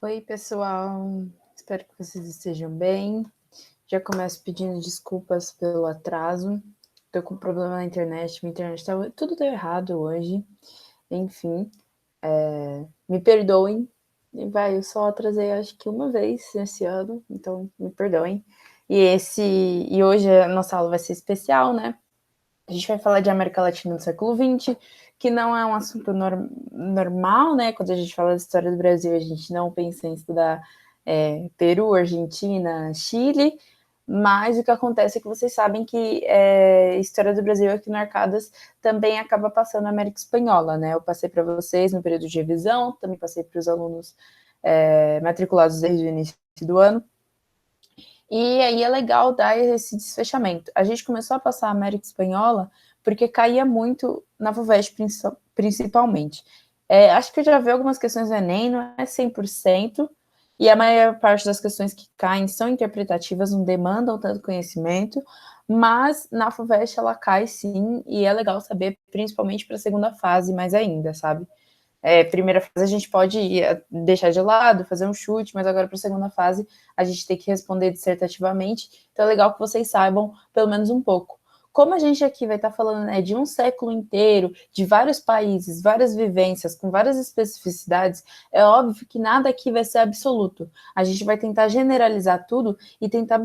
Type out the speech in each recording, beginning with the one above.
Oi, pessoal. Espero que vocês estejam bem. Já começo pedindo desculpas pelo atraso. Tô com problema na internet, minha internet tudo deu errado hoje. Enfim, me perdoem. Eu só atrasei acho que uma vez esse ano, então me perdoem. E hoje a nossa aula vai ser especial, né? A gente vai falar de América Latina do século XX, que não é um assunto normal, né? Quando a gente fala da história do Brasil, a gente não pensa em estudar Peru, Argentina, Chile, mas o que acontece é que vocês sabem que história do Brasil aqui no Arcadas também acaba passando na América Espanhola, né? Eu passei para vocês no período de revisão, também passei para os alunos matriculados desde o início do ano. E aí é legal dar esse desfechamento. A gente começou a passar a América Espanhola porque caía muito na FUVEST, principalmente. Acho que eu já vi algumas questões do Enem, não é 100%, e a maior parte das questões que caem são interpretativas, não demandam tanto conhecimento, mas na FUVEST ela cai sim, e é legal saber, principalmente para a segunda fase, mais ainda, sabe? Primeira fase a gente pode deixar de lado, fazer um chute, mas agora para a segunda fase a gente tem que responder dissertativamente, então é legal que vocês saibam pelo menos um pouco. Como a gente aqui vai estar falando de um século inteiro, de vários países, várias vivências, com várias especificidades, é óbvio que nada aqui vai ser absoluto. A gente vai tentar generalizar tudo e tentar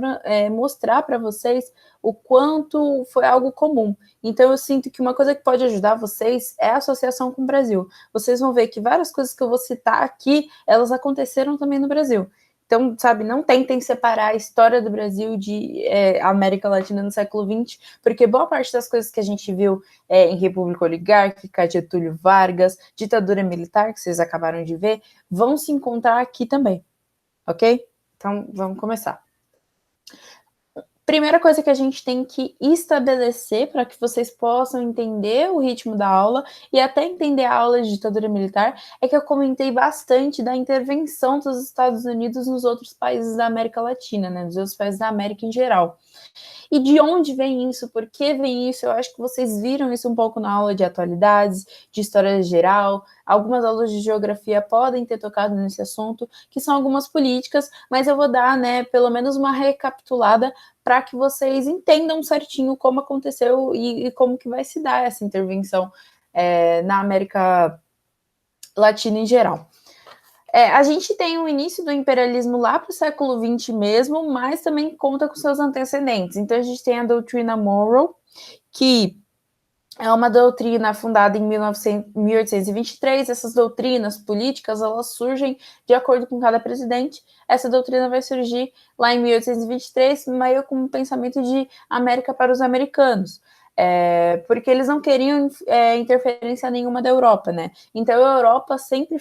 mostrar para vocês o quanto foi algo comum. Então eu sinto que uma coisa que pode ajudar vocês é a associação com o Brasil. Vocês vão ver que várias coisas que eu vou citar aqui, elas aconteceram também no Brasil. Então, sabe, não tentem separar a história do Brasil de América Latina no século XX, porque boa parte das coisas que a gente viu em República Oligárquica, Getúlio Vargas, ditadura militar, que vocês acabaram de ver, vão se encontrar aqui também, ok? Então, vamos começar. Primeira coisa que a gente tem que estabelecer para que vocês possam entender o ritmo da aula e até entender a aula de ditadura militar é que eu comentei bastante da intervenção dos Estados Unidos nos outros países da América Latina, né, dos outros países da América em geral. E de onde vem isso? Por que vem isso? Eu acho que vocês viram isso um pouco na aula de atualidades, de história geral. Algumas aulas de geografia podem ter tocado nesse assunto, que são algumas políticas, mas eu vou dar, né, pelo menos uma recapitulada para que vocês entendam certinho como aconteceu e como que vai se dar essa intervenção na América Latina em geral. A gente tem o início do imperialismo lá para o século XX mesmo, mas também conta com seus antecedentes. Então, a gente tem a doutrina Monroe, que é uma doutrina fundada em 1823. Essas doutrinas políticas, elas surgem de acordo com cada presidente. Essa doutrina vai surgir lá em 1823, meio com um pensamento de América para os americanos. Porque eles não queriam interferência nenhuma da Europa, né? Então a Europa sempre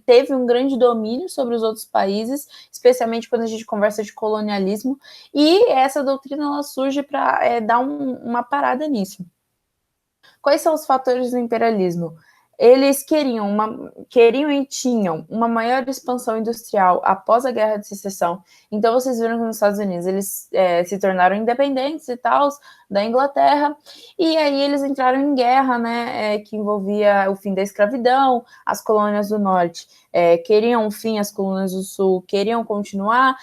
teve um grande domínio sobre os outros países, especialmente quando a gente conversa de colonialismo, e essa doutrina ela surge para dar uma parada nisso. Quais são os fatores do imperialismo? Eles queriam e tinham uma maior expansão industrial após a Guerra de Secessão. Então, vocês viram que nos Estados Unidos eles se tornaram independentes e tal, da Inglaterra, e aí eles entraram em guerra, né, que envolvia o fim da escravidão. As colônias do Norte queriam o fim, as colônias do Sul queriam continuar.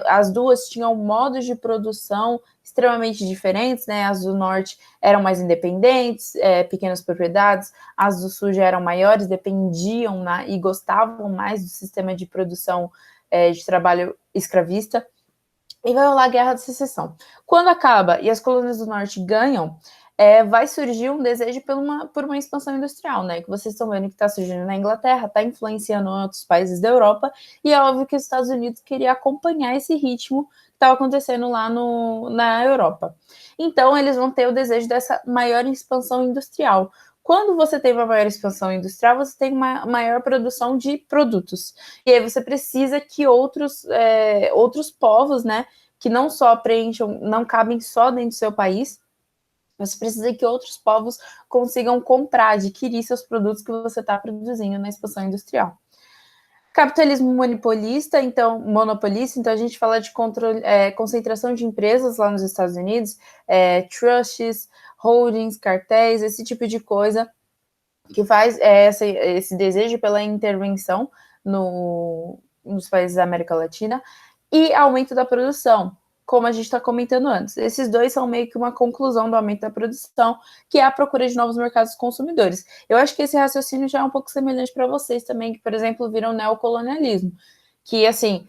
As duas tinham modos de produção extremamente diferentes, né? As do Norte eram mais independentes, pequenas propriedades, as do Sul já eram maiores, dependiam e gostavam mais do sistema de produção de trabalho escravista. E vai rolar a Guerra de Secessão. Quando acaba e as colônias do Norte ganham, vai surgir um desejo por uma expansão industrial, né? Que vocês estão vendo que está surgindo na Inglaterra, está influenciando outros países da Europa, e é óbvio que os Estados Unidos queria acompanhar esse ritmo que estava acontecendo lá na Europa. Então, eles vão ter o desejo dessa maior expansão industrial. Quando você tem uma maior expansão industrial, você tem uma maior produção de produtos. E aí você precisa que outros povos, né, que não só preencham, não cabem só dentro do seu país, você precisa que outros povos consigam comprar, adquirir seus produtos que você está produzindo na expansão industrial. Capitalismo monopolista, então a gente fala de concentração de empresas lá nos Estados Unidos, trusts, holdings, cartéis, esse tipo de coisa que faz esse desejo pela intervenção nos países da América Latina, e aumento da produção, como a gente está comentando antes. Esses dois são meio que uma conclusão do aumento da produção, que é a procura de novos mercados consumidores. Eu acho que esse raciocínio já é um pouco semelhante para vocês também, que, por exemplo, viram neocolonialismo, que, assim,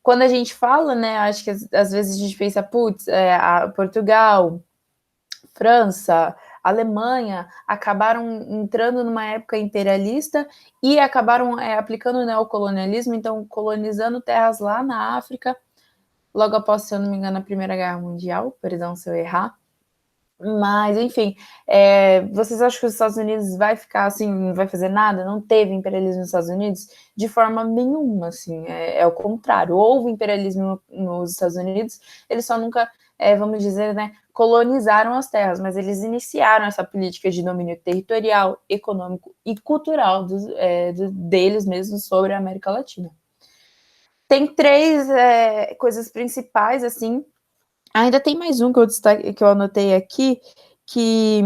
quando a gente fala, né, acho que às vezes a gente pensa, putz, Portugal, França, Alemanha acabaram entrando numa época imperialista e acabaram aplicando o neocolonialismo, então colonizando terras lá na África, logo após, se eu não me engano, a Primeira Guerra Mundial, perdão se eu errar. Mas, enfim, vocês acham que os Estados Unidos vai ficar assim, não vai fazer nada? Não teve imperialismo nos Estados Unidos? De forma nenhuma, assim, é o contrário. Houve imperialismo nos Estados Unidos, eles só nunca, vamos dizer, né, colonizaram as terras, mas eles iniciaram essa política de domínio territorial, econômico e cultural deles mesmos sobre a América Latina. Tem três coisas principais, assim. Ainda tem mais um que eu anotei aqui, que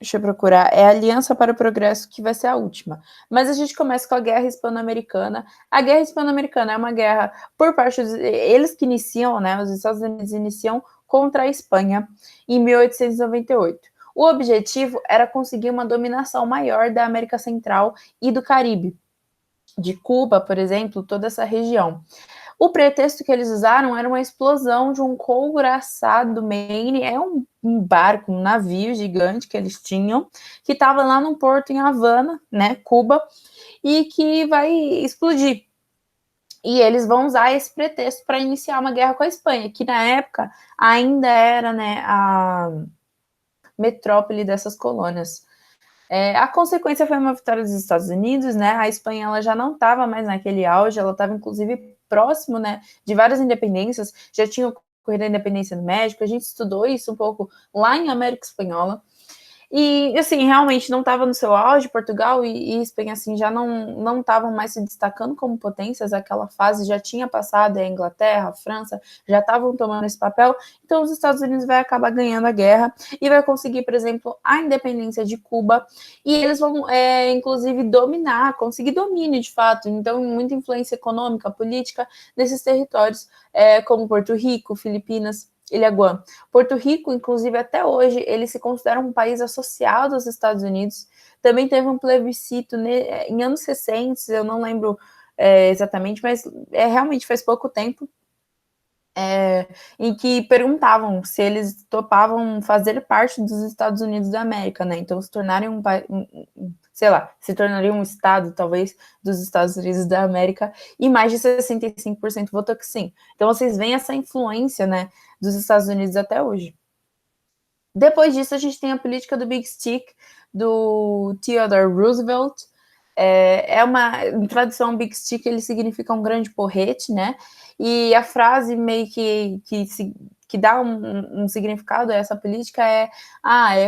deixa eu procurar, é a Aliança para o Progresso, que vai ser a última. Mas a gente começa com a Guerra Hispano-Americana. A Guerra Hispano-Americana é uma guerra por parte eles que iniciam, né, os Estados Unidos iniciam contra a Espanha em 1898. O objetivo era conseguir uma dominação maior da América Central e do Caribe, de Cuba, por exemplo, toda essa região. O pretexto que eles usaram era uma explosão de um couraçado Maine, um barco, um navio gigante que eles tinham, que estava lá num porto em Havana, né, Cuba, e que vai explodir. E eles vão usar esse pretexto para iniciar uma guerra com a Espanha, que na época ainda era, né, a metrópole dessas colônias. A consequência foi uma vitória dos Estados Unidos, né? A Espanha ela já não estava mais naquele auge, ela estava inclusive próximo, né, de várias independências, já tinha ocorrido a independência do México, a gente estudou isso um pouco lá em América Espanhola. E, assim, realmente não estava no seu auge, Portugal e Espanha, assim, já não estavam mais se destacando como potências, aquela fase já tinha passado, a Inglaterra, a França já estavam tomando esse papel, então os Estados Unidos vai acabar ganhando a guerra e vai conseguir, por exemplo, a independência de Cuba, e eles vão, inclusive, conseguir domínio, de fato, então muita influência econômica, política nesses territórios, como Porto Rico, Filipinas, Ilha Guam. Porto Rico, inclusive, até hoje, ele se considera um país associado aos Estados Unidos. Também teve um plebiscito em anos recentes, eu não lembro exatamente, mas realmente faz pouco tempo, em que perguntavam se eles topavam fazer parte dos Estados Unidos da América, né? Então, se tornarem se tornaria um estado, talvez, dos Estados Unidos da América, e mais de 65% votou que sim. Então, vocês veem essa influência, né, dos Estados Unidos até hoje. Depois disso, a gente tem a política do Big Stick, do Theodore Roosevelt. Em tradução, Big Stick, ele significa um grande porrete, né? E a frase meio que dá um significado a essa política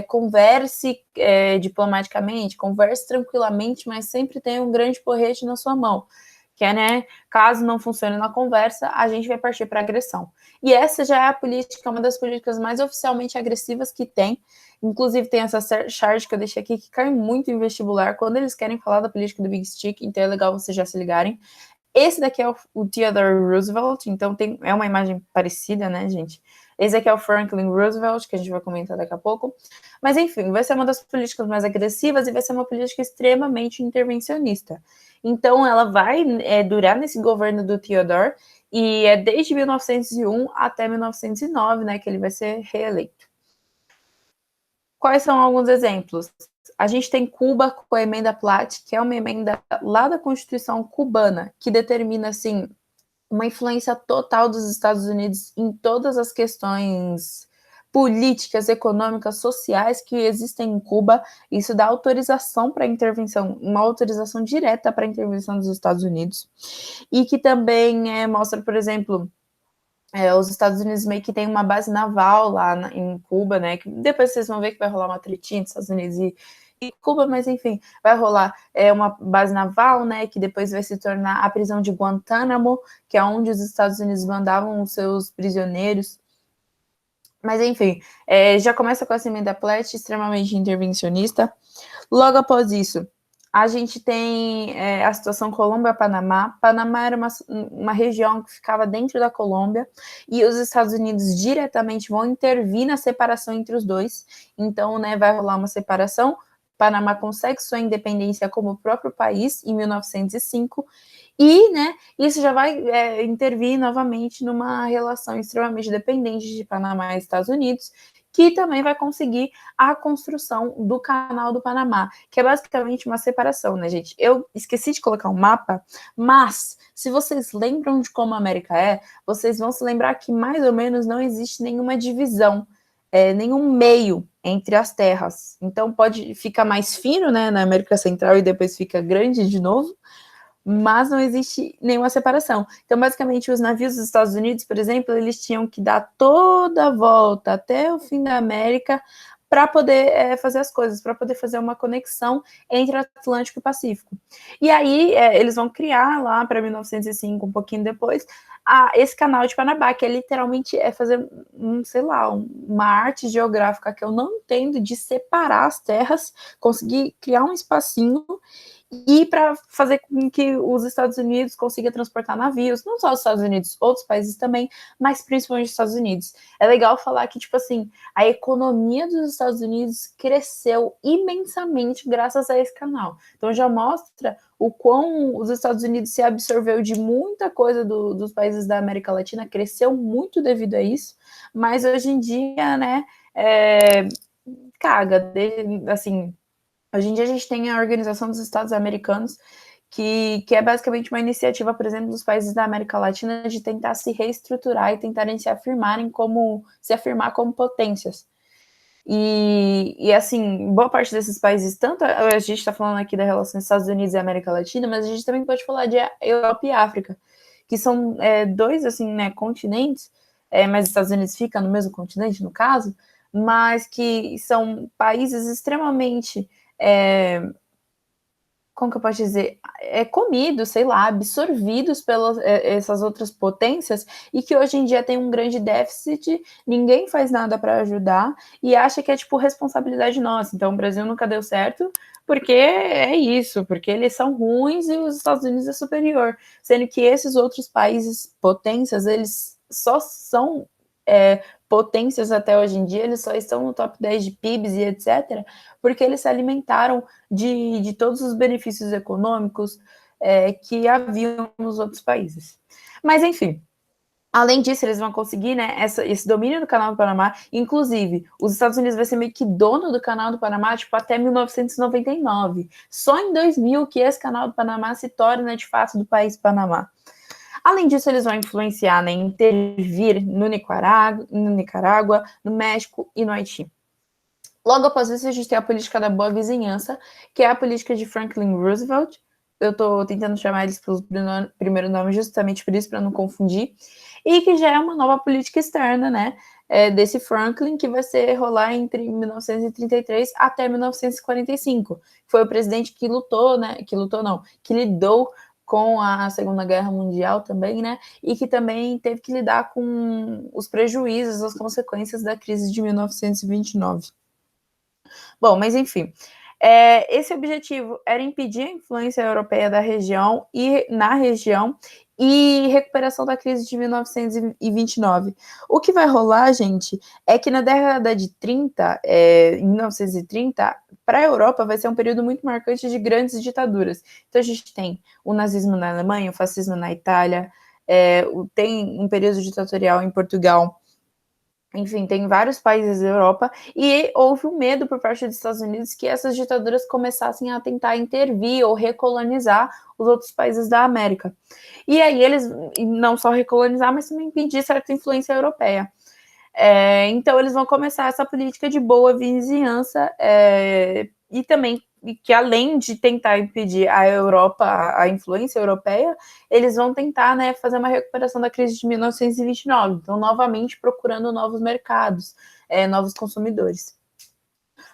converse diplomaticamente, converse tranquilamente, mas sempre tenha um grande porrete na sua mão. Que é, né, caso não funcione na conversa, a gente vai partir para agressão. E essa já é a política, uma das políticas mais oficialmente agressivas que tem. Inclusive tem essa charge que eu deixei aqui, que cai muito em vestibular, quando eles querem falar da política do Big Stick, então é legal vocês já se ligarem. Esse daqui é o Theodore Roosevelt, então é uma imagem parecida, né, gente? Esse aqui é o Franklin Roosevelt, que a gente vai comentar daqui a pouco. Mas, enfim, vai ser uma das políticas mais agressivas e vai ser uma política extremamente intervencionista. Então, ela vai durar nesse governo do Theodore, e é desde 1901 até 1909, né, que ele vai ser reeleito. Quais são alguns exemplos? A gente tem Cuba com a emenda Platt, que é uma emenda lá da Constituição cubana, que determina, assim, uma influência total dos Estados Unidos em todas as questões políticas, econômicas, sociais que existem em Cuba. Isso dá autorização para intervenção, uma autorização direta para a intervenção dos Estados Unidos. E que também mostra, por exemplo, os Estados Unidos meio que tem uma base naval lá em Cuba, né? Que depois vocês vão ver que vai rolar uma tretinha dos Estados Unidos e Cuba, mas enfim, vai rolar uma base naval, né? Que depois vai se tornar a prisão de Guantánamo, que é onde os Estados Unidos mandavam os seus prisioneiros. Mas enfim, já começa com essa emenda Platt, extremamente intervencionista. Logo após isso, A gente tem a situação Colômbia-Panamá. Panamá era uma região que ficava dentro da Colômbia e os Estados Unidos diretamente vão intervir na separação entre os dois. Então, né, vai rolar uma separação. Panamá consegue sua independência como próprio país em 1905 e, né, isso já vai intervir novamente numa relação extremamente dependente de Panamá e Estados Unidos, que também vai conseguir a construção do Canal do Panamá, que é basicamente uma separação, né, gente? Eu esqueci de colocar um mapa, mas se vocês lembram de como a América é, vocês vão se lembrar que mais ou menos não existe nenhuma divisão, nenhum meio entre as terras. Então pode ficar mais fino, né, na América Central e depois fica grande de novo, mas não existe nenhuma separação. Então, basicamente, os navios dos Estados Unidos, por exemplo, eles tinham que dar toda a volta até o fim da América para poder fazer as coisas, para poder fazer uma conexão entre Atlântico e Pacífico. E aí, eles vão criar lá para 1905, um pouquinho depois, esse canal de Panamá, que é literalmente fazer, sei lá, uma arte geográfica que eu não entendo, de separar as terras, conseguir criar um espacinho e para fazer com que os Estados Unidos consigam transportar navios, não só os Estados Unidos, outros países também, mas principalmente os Estados Unidos. É legal falar que, tipo assim, a economia dos Estados Unidos cresceu imensamente graças a esse canal. Então já mostra o quão os Estados Unidos se absorveu de muita coisa dos países da América Latina, cresceu muito devido a isso, mas hoje em dia, né, caga, assim, hoje em dia a gente tem a Organização dos Estados Americanos, que é basicamente uma iniciativa, por exemplo, dos países da América Latina de tentar se reestruturar e tentarem se afirmar como potências. E assim, boa parte desses países, tanto a gente está falando aqui da relação Estados Unidos e América Latina, mas a gente também pode falar de Europa e África, que são dois, assim, né, continentes, mas os Estados Unidos fica no mesmo continente, no caso, mas que são países extremamente como que eu posso dizer, comidos, sei lá, absorvidos pelas essas outras potências e que hoje em dia tem um grande déficit, ninguém faz nada para ajudar e acha que é tipo responsabilidade nossa. Então o Brasil nunca deu certo porque é isso, porque eles são ruins e os Estados Unidos é superior, sendo que esses outros países potências, eles só são potências até hoje em dia, eles só estão no top 10 de PIBs e etc., porque eles se alimentaram de todos os benefícios econômicos que haviam nos outros países. Mas, enfim, além disso, eles vão conseguir, né, esse domínio do Canal do Panamá. Inclusive, os Estados Unidos vai ser meio que dono do Canal do Panamá, tipo, até 1999. Só em 2000 que esse Canal do Panamá se torna, de fato, do país Panamá. Além disso, eles vão influenciar, né, intervir no Nicarágua, no México e no Haiti. Logo após isso, a gente tem a política da boa vizinhança, que é a política de Franklin Roosevelt. Eu estou tentando chamar eles pelo primeiro nome justamente por isso, para não confundir. E que já é uma nova política externa, né, desse Franklin, que vai rolar entre 1933 até 1945. Foi o presidente que lutou, né, que lidou com a Segunda Guerra Mundial também, né, e que também teve que lidar com os prejuízos, as consequências da crise de 1929. Bom, mas enfim, esse objetivo era impedir a influência europeia na região e recuperação da crise de 1929. O que vai rolar, gente, é que na década de 30, em 1930, para a Europa vai ser um período muito marcante de grandes ditaduras. Então a gente tem o nazismo na Alemanha, o fascismo na Itália, tem um período ditatorial em Portugal. Enfim, tem vários países da Europa e houve um medo por parte dos Estados Unidos que essas ditaduras começassem a tentar intervir ou recolonizar os outros países da América. E aí eles não só recolonizar, mas também impedir certa influência europeia. Então eles vão começar essa política de boa vizinhança e também que além de tentar impedir a Europa, a influência europeia, eles vão tentar, né, fazer uma recuperação da crise de 1929, então novamente procurando novos mercados, novos consumidores.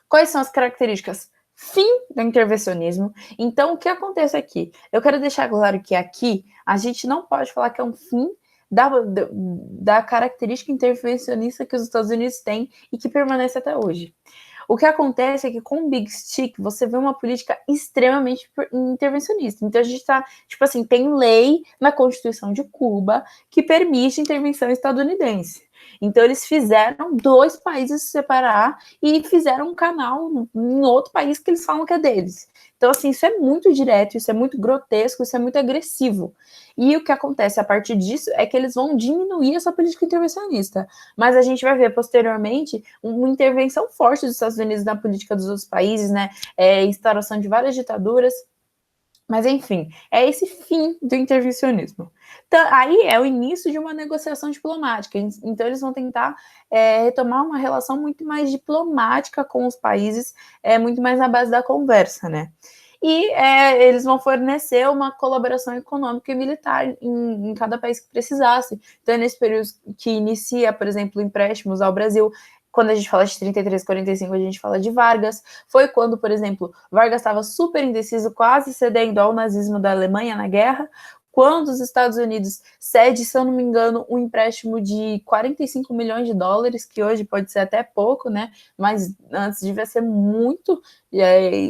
Quais são as características? Fim do intervencionismo. Então, o que acontece aqui? Eu quero deixar claro que aqui a gente não pode falar que é um fim da característica intervencionista que os Estados Unidos têm e que permanece até hoje. O que acontece é que com o Big Stick você vê uma política extremamente intervencionista. Então a gente tá, tipo assim, tem lei na Constituição de Cuba que permite intervenção estadunidense. Então eles fizeram 2 países se separar e fizeram um canal em outro país que eles falam que é deles. Então, assim, isso é muito direto, isso é muito grotesco, isso é muito agressivo. E o que acontece a partir disso é que eles vão diminuir essa política intervencionista. Mas a gente vai ver posteriormente uma intervenção forte dos Estados Unidos na política dos outros países, né? Instauração de várias ditaduras. Mas, enfim, é esse fim do intervencionismo. Então, aí é o início de uma negociação diplomática. Então, eles vão tentar retomar uma relação muito mais diplomática com os países, muito mais na base da conversa, né? E eles vão fornecer uma colaboração econômica e militar em cada país que precisasse. Então, é nesse período que inicia, por exemplo, empréstimos ao Brasil. Quando a gente fala de 33, 45, a gente fala de Vargas. Foi quando, por exemplo, Vargas estava super indeciso, quase cedendo ao nazismo da Alemanha na guerra, quando os Estados Unidos cede, se eu não me engano, um empréstimo de 45 milhões de dólares, que hoje pode ser até pouco, né? Mas antes devia ser muito,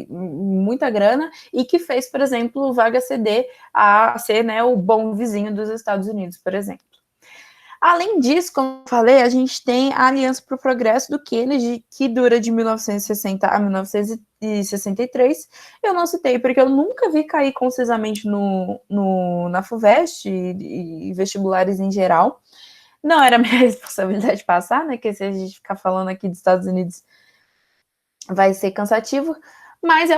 muita grana, e que fez, por exemplo, o Vargas ceder a ser, né, o bom vizinho dos Estados Unidos, por exemplo. Além disso, como eu falei, a gente tem a Aliança para o Progresso do Kennedy, que dura de 1960 a 1963. Eu não citei porque eu nunca vi cair concisamente na FUVEST e vestibulares em geral. Não era minha responsabilidade passar, né? Que se a gente ficar falando aqui dos Estados Unidos vai ser cansativo. Mas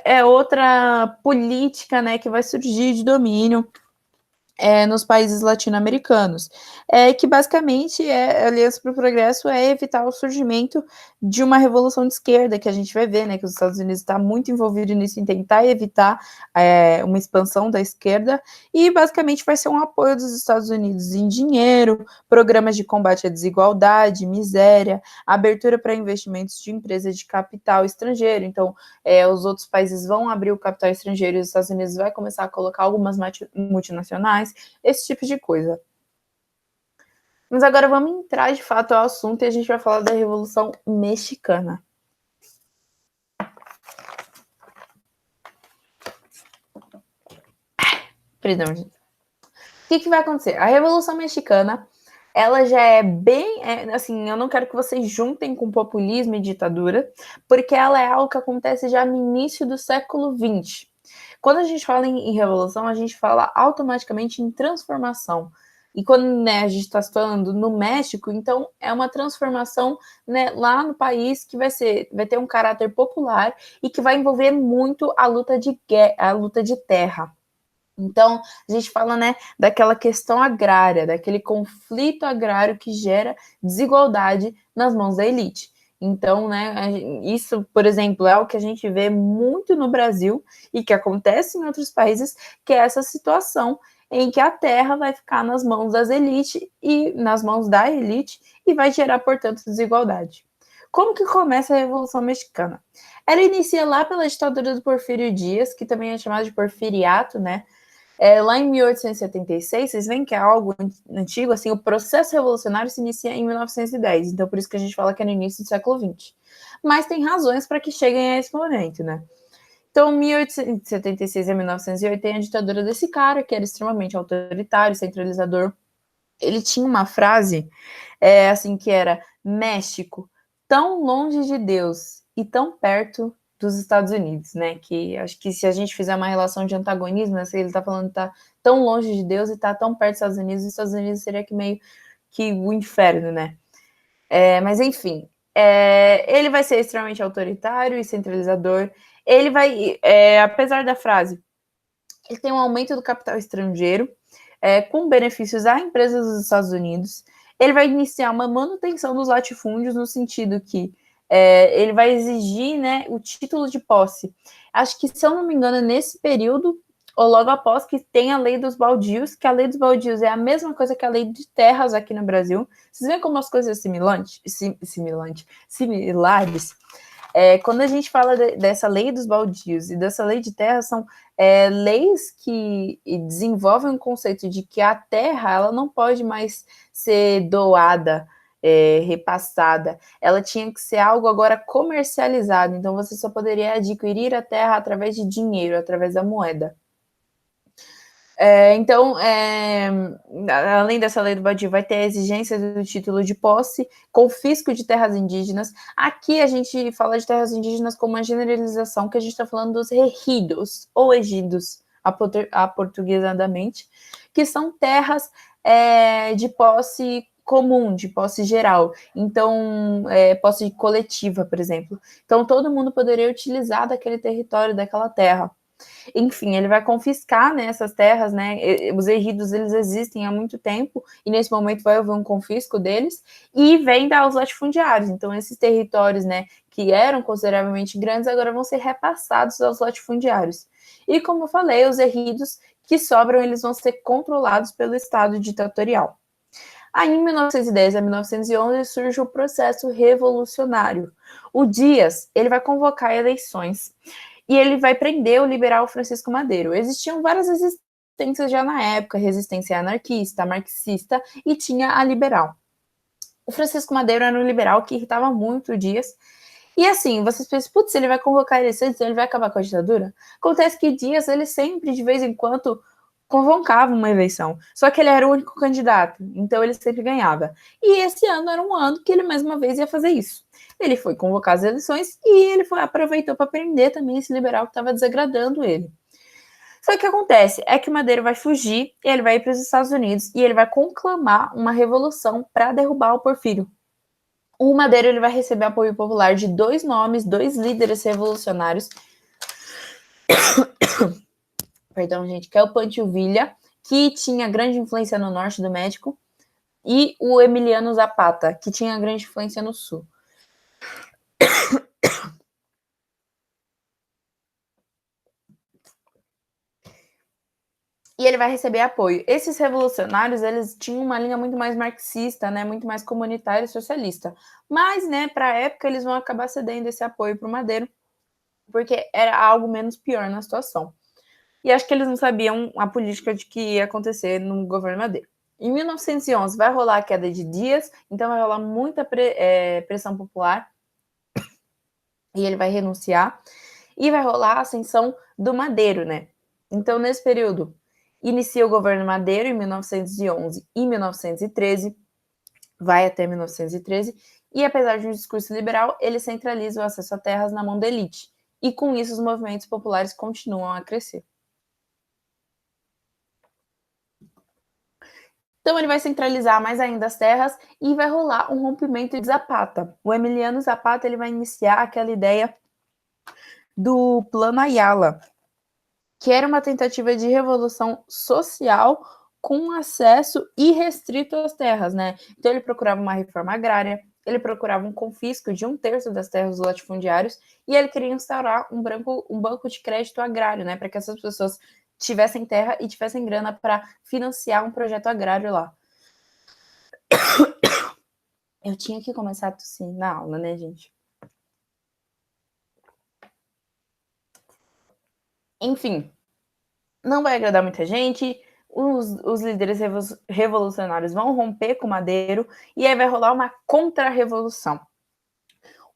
é outra política, né, que vai surgir de domínio nos países latino-americanos, que basicamente a Aliança para o Progresso é evitar o surgimento de uma revolução de esquerda, que a gente vai ver, né, que os Estados Unidos está muito envolvido nisso, em tentar evitar uma expansão da esquerda, e basicamente vai ser um apoio dos Estados Unidos em dinheiro, programas de combate à desigualdade, miséria, abertura para investimentos de empresas de capital estrangeiro. Então, os outros países vão abrir o capital estrangeiro e os Estados Unidos vai começar a colocar algumas multinacionais, esse tipo de coisa. Mas agora vamos entrar de fato ao assunto e a gente vai falar da Revolução Mexicana. Perdão, gente. O que vai acontecer? A Revolução Mexicana, ela já é bem, assim, eu não quero que vocês juntem com populismo e ditadura, porque ela é algo que acontece já no início do século XX. Quando a gente fala em revolução, a gente fala automaticamente em transformação. E quando, né, a gente está falando no México, então é uma transformação, né, lá no país que vai ter um caráter popular e que vai envolver muito a luta de terra. Então, a gente fala, né, daquela questão agrária, daquele conflito agrário que gera desigualdade nas mãos da elite. Então, né, isso, por exemplo, é o que a gente vê muito no Brasil e que acontece em outros países, que é essa situação em que a terra vai ficar nas mãos das elites e nas mãos da elite e vai gerar, portanto, desigualdade. Como que começa a Revolução Mexicana? Ela inicia lá pela ditadura do Porfírio Dias, que também é chamada de porfiriato, né? Lá em 1876, vocês veem que é algo antigo, assim, o processo revolucionário se inicia em 1910, então por isso que a gente fala que é no início do século XX. Mas tem razões para que cheguem a esse momento, né? Então, 1876 a 1908 tem a ditadura desse cara, que era extremamente autoritário, centralizador. Ele tinha uma frase, assim, que era: México, tão longe de Deus e tão perto dos Estados Unidos, né? Que acho que se a gente fizer uma relação de antagonismo, né, ele tá falando que tá tão longe de Deus e tá tão perto dos Estados Unidos, os Estados Unidos seria que meio que o inferno, né? Mas enfim, ele vai ser extremamente autoritário e centralizador. Ele vai, apesar da frase, ele tem um aumento do capital estrangeiro, com benefícios a empresas dos Estados Unidos. Ele vai iniciar uma manutenção dos latifúndios, no sentido que ele vai exigir, né, o título de posse. Acho que, se eu não me engano, é nesse período, ou logo após, que tem a lei dos baldios, que a lei dos baldios é a mesma coisa que a lei de terras aqui no Brasil. Vocês veem como as coisas similares? Quando a gente fala dessa lei dos baldios e dessa lei de terra, são leis que desenvolvem o conceito de que a terra ela não pode mais ser doada repassada, ela tinha que ser algo agora comercializado, então você só poderia adquirir a terra através de dinheiro, através da moeda. Então, além dessa lei do Badi, vai ter a exigência do título de posse, confisco de terras indígenas. Aqui a gente fala de terras indígenas como uma generalização, que a gente está falando dos regidos, ou ejidos, aportuguesadamente, que são terras de posse comum, de posse geral. Então, posse coletiva, por exemplo. Então, todo mundo poderia utilizar daquele território, daquela terra. Enfim, ele vai confiscar, né, essas terras, né, os ejidos, eles existem há muito tempo, e nesse momento vai haver um confisco deles, e vem aos latifundiários. Então, esses territórios, né, que eram consideravelmente grandes, agora vão ser repassados aos latifundiários. E como eu falei, os ejidos que sobram, eles vão ser controlados pelo Estado ditatorial. Aí, em 1910 a 1911, surge o processo revolucionário. O Dias, ele vai convocar eleições, e ele vai prender o liberal Francisco Madeiro. Existiam várias resistências já na época, resistência anarquista, marxista, e tinha a liberal. O Francisco Madeiro era um liberal que irritava muito o Dias. E assim, vocês pensam, putz, ele vai convocar eleições, ele vai acabar com a ditadura? Acontece que Dias, ele sempre, de vez em quando, convocava uma eleição. Só que ele era o único candidato, então ele sempre ganhava. E esse ano era um ano que ele, mais uma vez, ia fazer isso. Ele foi convocar as eleições e ele aproveitou para prender também esse liberal que estava desagradando ele. Só que o que acontece é que o Madeiro vai fugir, e ele vai ir para os Estados Unidos e ele vai conclamar uma revolução para derrubar o Porfírio. O Madeiro, ele vai receber apoio popular de dois nomes, dois líderes revolucionários. Perdão, gente, que é o Pancho Villa, que tinha grande influência no norte do México, e o Emiliano Zapata, que tinha grande influência no sul. E ele vai receber apoio. Esses revolucionários, eles tinham uma linha muito mais marxista, né, muito mais comunitária e socialista. Mas, né, para a época, eles vão acabar cedendo esse apoio para o Madeiro, porque era algo menos pior na situação. E acho que eles não sabiam a política de que ia acontecer no governo Madeiro. Em 1911 vai rolar a queda de Dias, então vai rolar muita pressão popular, e ele vai renunciar, e vai rolar a ascensão do Madeiro, né? Então, nesse período, inicia o governo Madeiro em 1911 e 1913, vai até 1913, e apesar de um discurso liberal, ele centraliza o acesso a terras na mão da elite, e com isso os movimentos populares continuam a crescer. Então ele vai centralizar mais ainda as terras e vai rolar um rompimento de Zapata. O Emiliano Zapata, ele vai iniciar aquela ideia do Plano Ayala, que era uma tentativa de revolução social com acesso irrestrito às terras, né? Então ele procurava uma reforma agrária, ele procurava um confisco de 1/3 das terras dos latifundiários, e ele queria instaurar um banco de crédito agrário, né? Para que essas pessoas tivessem terra e tivessem grana para financiar um projeto agrário lá. Eu tinha que começar a tossir na aula, né, gente? Enfim, não vai agradar muita gente. Os líderes revolucionários vão romper com Madeiro e aí vai rolar uma contra-revolução.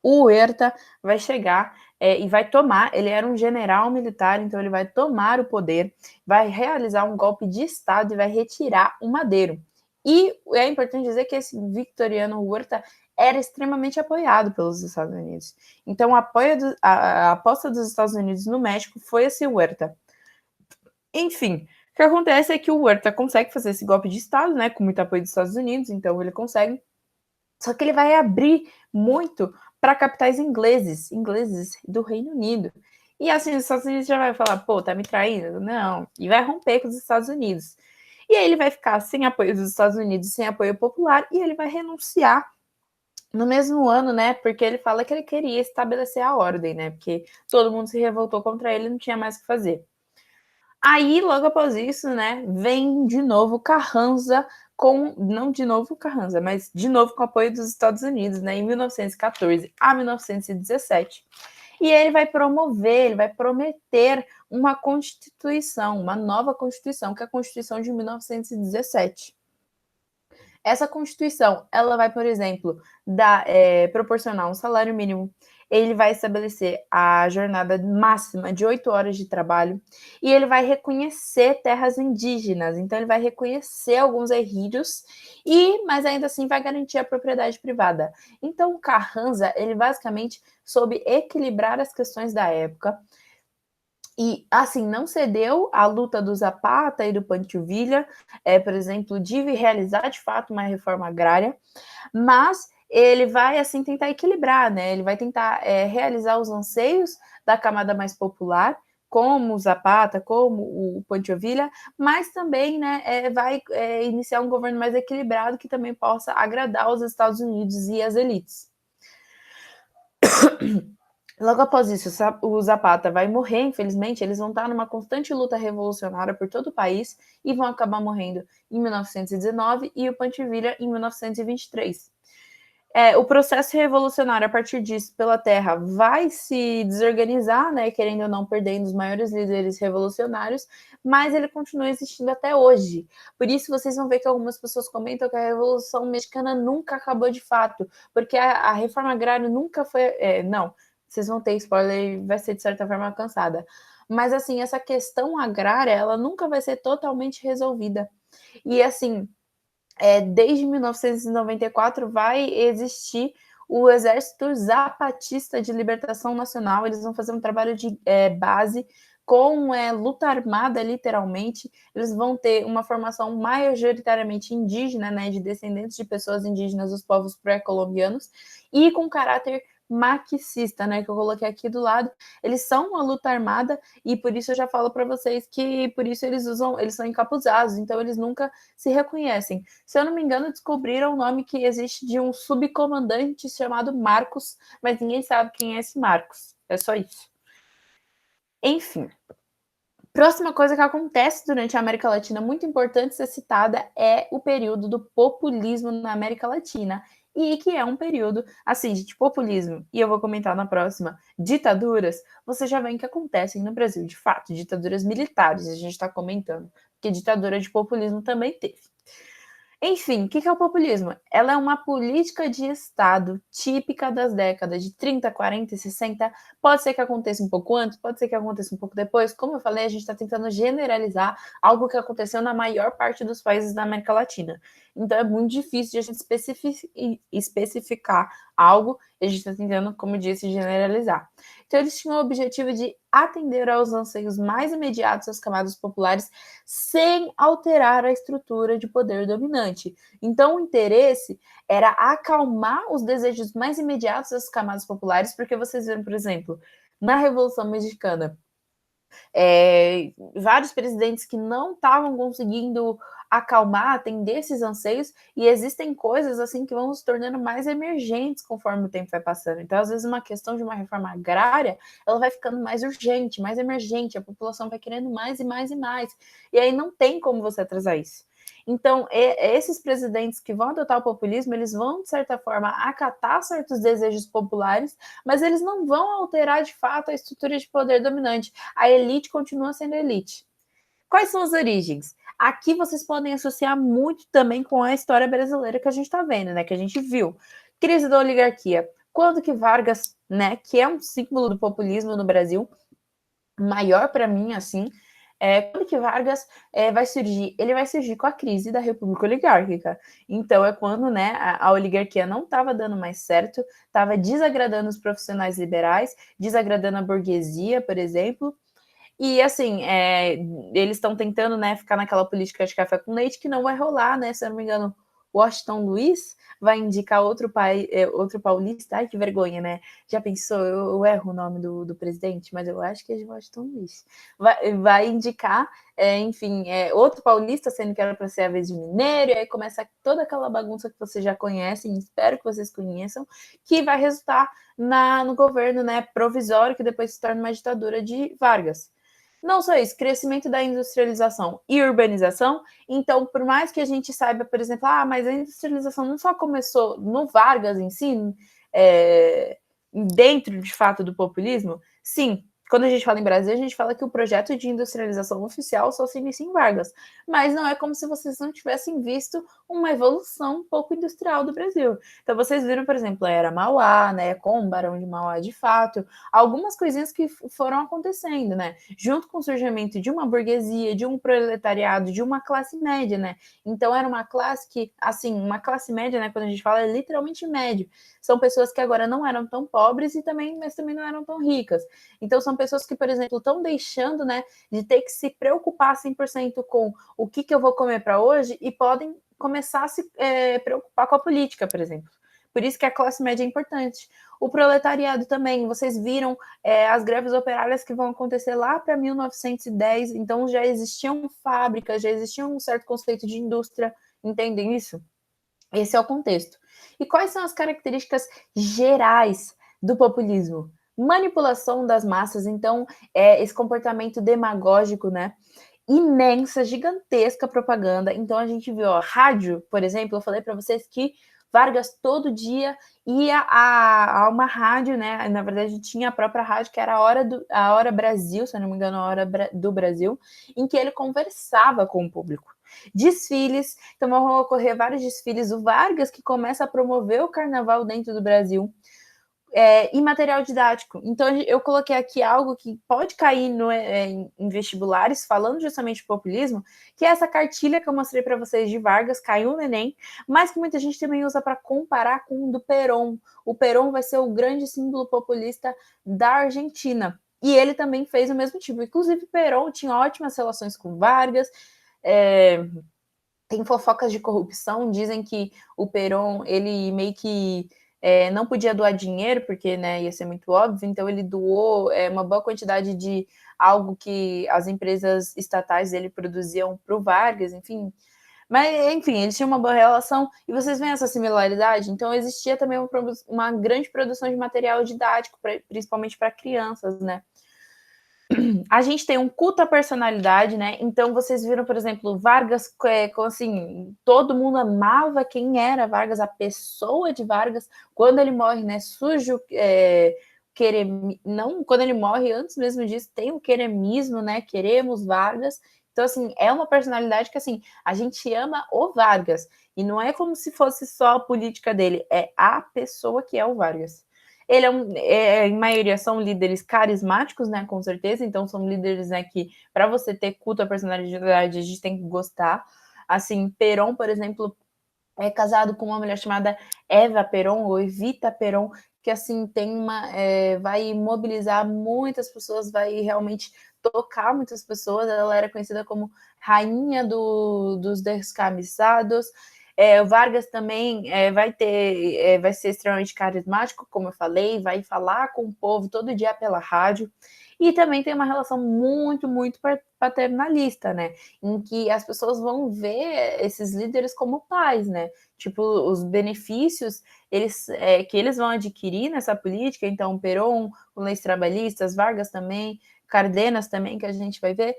O Huerta vai chegar e vai tomar, ele era um general militar, então ele vai tomar o poder, vai realizar um golpe de Estado e vai retirar o Madeiro. E é importante dizer que esse Victoriano Huerta era extremamente apoiado pelos Estados Unidos. Então, a aposta dos Estados Unidos no México foi esse Huerta. Enfim, o que acontece é que o Huerta consegue fazer esse golpe de Estado, né, com muito apoio dos Estados Unidos, então ele consegue. Só que ele vai abrir muito para capitais ingleses do Reino Unido. E assim, os Estados Unidos já vai falar, pô, tá me traindo? Não. E vai romper com os Estados Unidos. E aí ele vai ficar sem apoio dos Estados Unidos, sem apoio popular, e ele vai renunciar no mesmo ano, né? Porque ele fala que ele queria estabelecer a ordem, né? Porque todo mundo se revoltou contra ele, não tinha mais o que fazer. Aí, logo após isso, né, vem de novo Carranza não de novo Carranza, mas de novo com o apoio dos Estados Unidos, né, em 1914 a 1917. E ele vai promover, ele vai prometer uma constituição, uma nova constituição, que é a Constituição de 1917. Essa Constituição, ela vai, por exemplo, proporcionar um salário mínimo, ele vai estabelecer a jornada máxima de 8 horas de trabalho e ele vai reconhecer terras indígenas, então ele vai reconhecer alguns ejidos mas ainda assim vai garantir a propriedade privada. Então o Carranza, ele basicamente soube equilibrar as questões da época, e, assim, não cedeu à luta do Zapata e do Pancho Villa, por exemplo, de realizar de fato uma reforma agrária, mas ele vai, assim, tentar equilibrar, né? Ele vai tentar realizar os anseios da camada mais popular, como o Zapata, como o Pancho Villa, mas também, né, vai iniciar um governo mais equilibrado que também possa agradar os Estados Unidos e as elites. Logo após isso, o Zapata vai morrer, infelizmente, eles vão estar numa constante luta revolucionária por todo o país e vão acabar morrendo em 1919 e o Pancho Villa em 1923. O processo revolucionário, a partir disso, pela terra, vai se desorganizar, né, querendo ou não, perdendo os maiores líderes revolucionários, mas ele continua existindo até hoje. Por isso, vocês vão ver que algumas pessoas comentam que a Revolução Mexicana nunca acabou de fato, porque a reforma agrária nunca foi... não, vocês vão ter spoiler e vai ser, de certa forma, cansada. Mas, assim, essa questão agrária, ela nunca vai ser totalmente resolvida. E, assim, desde 1994 vai existir o Exército Zapatista de Libertação Nacional. Eles vão fazer um trabalho de base com luta armada, literalmente. Eles vão ter uma formação majoritariamente indígena, né, de descendentes de pessoas indígenas dos povos pré-colombianos, e com caráter marxista, né, que eu coloquei aqui do lado. Eles são uma luta armada e por isso eu já falo para vocês que por isso eles são encapuzados, então eles nunca se reconhecem. Se eu não me engano, descobriram o nome que existe de um subcomandante chamado Marcos, mas ninguém sabe quem é esse Marcos. É só isso. Enfim. Próxima coisa que acontece durante a América Latina, muito importante ser citada, é o período do populismo na América Latina. E que é um período, assim, de populismo, e eu vou comentar na próxima, ditaduras, você já vê que acontecem no Brasil, de fato, ditaduras militares, a gente está comentando, porque ditadura de populismo também teve. Enfim, o que é o populismo? Ela é uma política de Estado típica das décadas de 30, 40 e 60. Pode ser que aconteça um pouco antes, pode ser que aconteça um pouco depois. Como eu falei, a gente está tentando generalizar algo que aconteceu na maior parte dos países da América Latina. Então é muito difícil de a gente especificar algo, e a gente está tentando, como eu disse, generalizar. Então eles tinham o objetivo de atender aos anseios mais imediatos das camadas populares sem alterar a estrutura de poder dominante. Então o interesse era acalmar os desejos mais imediatos das camadas populares, porque vocês viram, por exemplo, na Revolução Mexicana, vários presidentes que não estavam conseguindo acalmar, atender esses anseios, e existem coisas assim que vão se tornando mais emergentes conforme o tempo vai passando. Então, às vezes, uma questão de uma reforma agrária, ela vai ficando mais urgente, mais emergente, a população vai querendo mais e mais e mais, e aí não tem como você atrasar isso. Então, esses presidentes que vão adotar o populismo, eles vão, de certa forma, acatar certos desejos populares, mas eles não vão alterar, de fato, a estrutura de poder dominante. A elite continua sendo elite. Quais são as origens? Aqui vocês podem associar muito também com a história brasileira que a gente está vendo, né? Que a gente viu. Crise da oligarquia. Quando que Vargas, né, que é um símbolo do populismo no Brasil, maior para mim, assim, quando que Vargas vai surgir? Ele vai surgir com a crise da República Oligárquica. Então, é quando, né, a oligarquia não estava dando mais certo, estava desagradando os profissionais liberais, desagradando a burguesia, por exemplo. E, assim, eles estão tentando, né, ficar naquela política de café com leite que não vai rolar, né? Se eu não me engano, Washington Luiz vai indicar outro paulista. Ai, que vergonha, né? Já pensou? Eu erro o nome do presidente, mas eu acho que é de Washington Luiz. Vai indicar, enfim, outro paulista, sendo que era para ser a vez de Mineiro, e aí começa toda aquela bagunça que vocês já conhecem, espero que vocês conheçam, que vai resultar no governo, né, provisório, que depois se torna uma ditadura de Vargas. Não só isso, crescimento da industrialização e urbanização. Então, por mais que a gente saiba, por exemplo, mas a industrialização não só começou no Vargas em si, dentro de fato do populismo, sim, quando a gente fala em Brasil, a gente fala que o projeto de industrialização oficial só se inicia em Vargas, mas não é como se vocês não tivessem visto uma evolução um pouco industrial do Brasil. Então vocês viram, por exemplo, a Era Mauá, né, com o Barão de Mauá de fato, algumas coisinhas que foram acontecendo, né, junto com o surgimento de uma burguesia, de um proletariado, de uma classe média, né. Então era uma classe que, assim, uma classe média, né, quando a gente fala, é literalmente médio. São pessoas que agora não eram tão pobres e também, mas também não eram tão ricas. Então, são pessoas que, por exemplo, estão deixando, né, de ter que se preocupar 100% com o que eu vou comer para hoje e podem começar a se preocupar com a política, por exemplo. Por isso que a classe média é importante. O proletariado também, vocês viram as greves operárias que vão acontecer lá para 1910, então já existiam fábricas, já existia um certo conceito de indústria, entendem isso? Esse é o contexto. E quais são as características gerais do populismo? Manipulação das massas, então, esse comportamento demagógico, né? Imensa, gigantesca propaganda. Então, a gente viu, ó, rádio, por exemplo, eu falei para vocês que Vargas todo dia ia a uma rádio, né? Na verdade, tinha a própria rádio, que era a Hora Brasil, se eu não me engano, a Hora do Brasil, em que ele conversava com o público. Desfiles, então vão ocorrer vários desfiles. O Vargas, que começa a promover o carnaval dentro do Brasil, e material didático. Então, eu coloquei aqui algo que pode cair em vestibulares, falando justamente de populismo, que é essa cartilha que eu mostrei para vocês de Vargas, caiu no Enem, mas que muita gente também usa para comparar com o do Perón. O Perón vai ser o grande símbolo populista da Argentina. E ele também fez o mesmo tipo. Inclusive, Perón tinha ótimas relações com Vargas. Tem fofocas de corrupção, dizem que o Perón, ele meio que não podia doar dinheiro, porque, né, ia ser muito óbvio, então ele doou uma boa quantidade de algo que as empresas estatais dele produziam para o Vargas, enfim. Mas, enfim, eles tinham uma boa relação, e vocês veem essa similaridade? Então, existia também uma grande produção de material didático, principalmente para crianças, né? A gente tem um culto à personalidade, né? Então vocês viram, por exemplo, Vargas, assim, todo mundo amava quem era Vargas, a pessoa de Vargas. Quando ele morre, né? Sujo, não, quando ele morre, antes mesmo disso, tem o queremismo, né? Queremos Vargas. Então, assim, é uma personalidade que, assim, a gente ama o Vargas. E não é como se fosse só a política dele, é a pessoa que é o Vargas. Ele em maioria são líderes carismáticos, né, com certeza, então são líderes, né, que para você ter culto à personalidade, a gente tem que gostar. Assim, Perón, por exemplo, é casado com uma mulher chamada Eva Perón, ou Evita Perón, que, assim, vai mobilizar muitas pessoas, vai realmente tocar muitas pessoas. Ela era conhecida como rainha dos descamisados. O Vargas também vai ser extremamente carismático, como eu falei, vai falar com o povo todo dia pela rádio, e também tem uma relação muito, muito paternalista, né? Em que as pessoas vão ver esses líderes como pais, né? Tipo, os benefícios que eles vão adquirir nessa política. Então, Perón, com leis trabalhistas, Vargas também, Cardenas também, que a gente vai ver,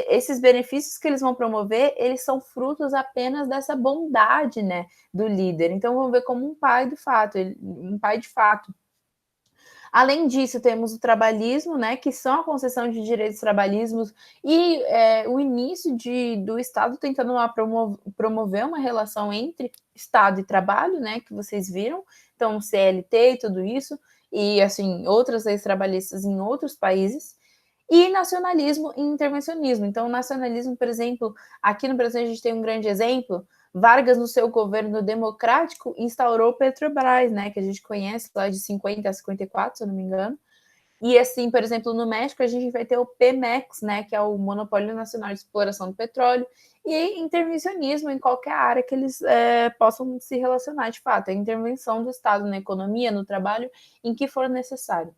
esses benefícios que eles vão promover, eles são frutos apenas dessa bondade, né, do líder. Então, vamos ver como um pai de fato, um pai de fato. Além disso, temos o trabalhismo, né, que são a concessão de direitos trabalhismos e o início do Estado tentando promover uma relação entre Estado e trabalho, né, que vocês viram, então CLT e tudo isso, e assim, outras leis trabalhistas em outros países. E nacionalismo e intervencionismo. Então, o nacionalismo, por exemplo, aqui no Brasil a gente tem um grande exemplo. Vargas, no seu governo democrático, instaurou o Petrobras, né, que a gente conhece lá de 50 a 54, se eu não me engano. E assim, por exemplo, no México a gente vai ter o Pemex, né, que é o Monopólio Nacional de Exploração do Petróleo, e intervencionismo em qualquer área que eles possam se relacionar, de fato, a intervenção do Estado na economia, no trabalho, em que for necessário,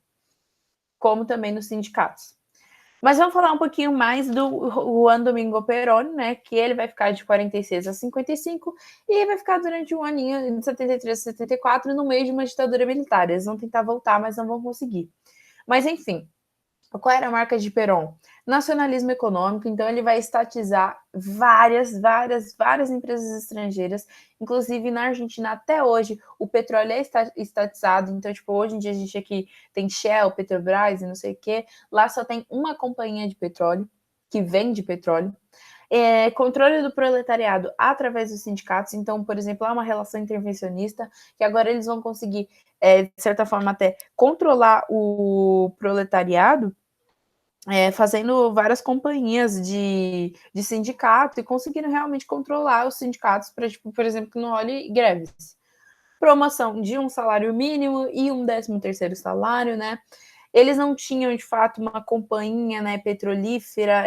como também nos sindicatos. Mas vamos falar um pouquinho mais do Juan Domingo Perón, né? Que ele vai ficar de 46 a 55 e vai ficar durante um aninho, de 73 a 74, no meio de uma ditadura militar. Eles vão tentar voltar, mas não vão conseguir. Mas, enfim, Qual era a marca de Perón? Nacionalismo econômico, então ele vai estatizar várias empresas estrangeiras, inclusive na Argentina até hoje o petróleo é estatizado, então tipo, hoje em dia a gente aqui tem Shell, Petrobras e não sei o que, lá só tem uma companhia de petróleo, que vende petróleo, controle do proletariado através dos sindicatos, então, por exemplo, há uma relação intervencionista, que agora eles vão conseguir, de certa forma até, controlar o proletariado, fazendo várias companhias de sindicato e conseguindo realmente controlar os sindicatos para, tipo, por exemplo, que não olhe greves. Promoção de um salário mínimo e um 13º salário, né? Eles não tinham, de fato, uma companhia, né, petrolífera,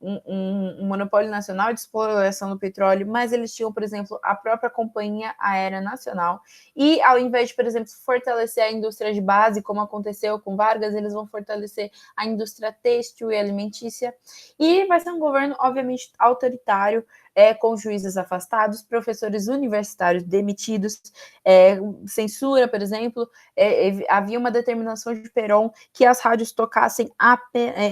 um monopólio nacional de exploração do petróleo, mas eles tinham, por exemplo, a própria Companhia Aérea Nacional. E ao invés de, por exemplo, fortalecer a indústria de base, como aconteceu com Vargas, eles vão fortalecer a indústria têxtil e alimentícia. E vai ser um governo, obviamente, autoritário, com juízes afastados, professores universitários demitidos, censura, por exemplo, havia uma determinação de Perón que as rádios tocassem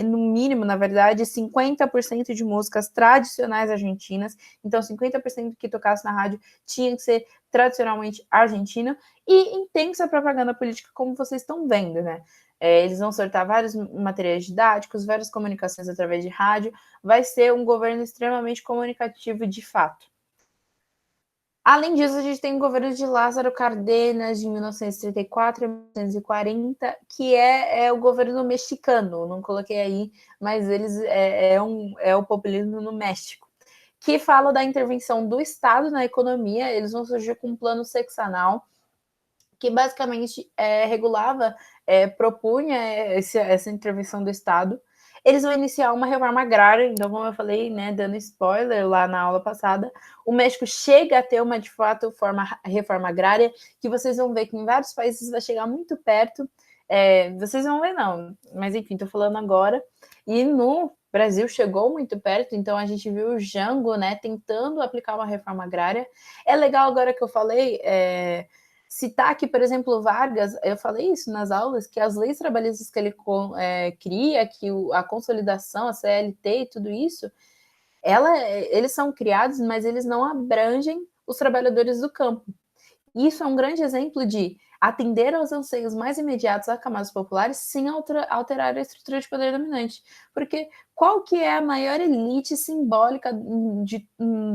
no mínimo, na verdade, 50% de músicas tradicionais argentinas, então 50% que tocasse na rádio tinha que ser tradicionalmente argentina, e intensa propaganda política, como vocês estão vendo, né? Eles vão soltar vários materiais didáticos, várias comunicações através de rádio, vai ser um governo extremamente comunicativo de fato. Além disso, a gente tem o governo de Lázaro Cárdenas, de 1934 a 1940, que é o governo mexicano, não coloquei aí, mas eles é o populismo no México, que fala da intervenção do Estado na economia. Eles vão surgir com um plano sexenal, que basicamente regulava, propunha essa intervenção do Estado. Eles vão iniciar uma reforma agrária, então, como eu falei, né, dando spoiler lá na aula passada, o México chega a ter uma, de fato, reforma agrária, que vocês vão ver que em vários países vai chegar muito perto. Vocês vão ver, não, mas enfim, estou falando agora. E no Brasil chegou muito perto, então a gente viu o Jango, né, tentando aplicar uma reforma agrária. É legal agora que eu falei, citar que, por exemplo, Vargas, eu falei isso nas aulas, que as leis trabalhistas que ele cria, que a consolidação, a CLT e tudo isso, eles são criados, mas eles não abrangem os trabalhadores do campo. Isso é um grande exemplo de atender aos anseios mais imediatos das camadas populares sem alterar a estrutura de poder dominante. Porque qual que é a maior elite simbólica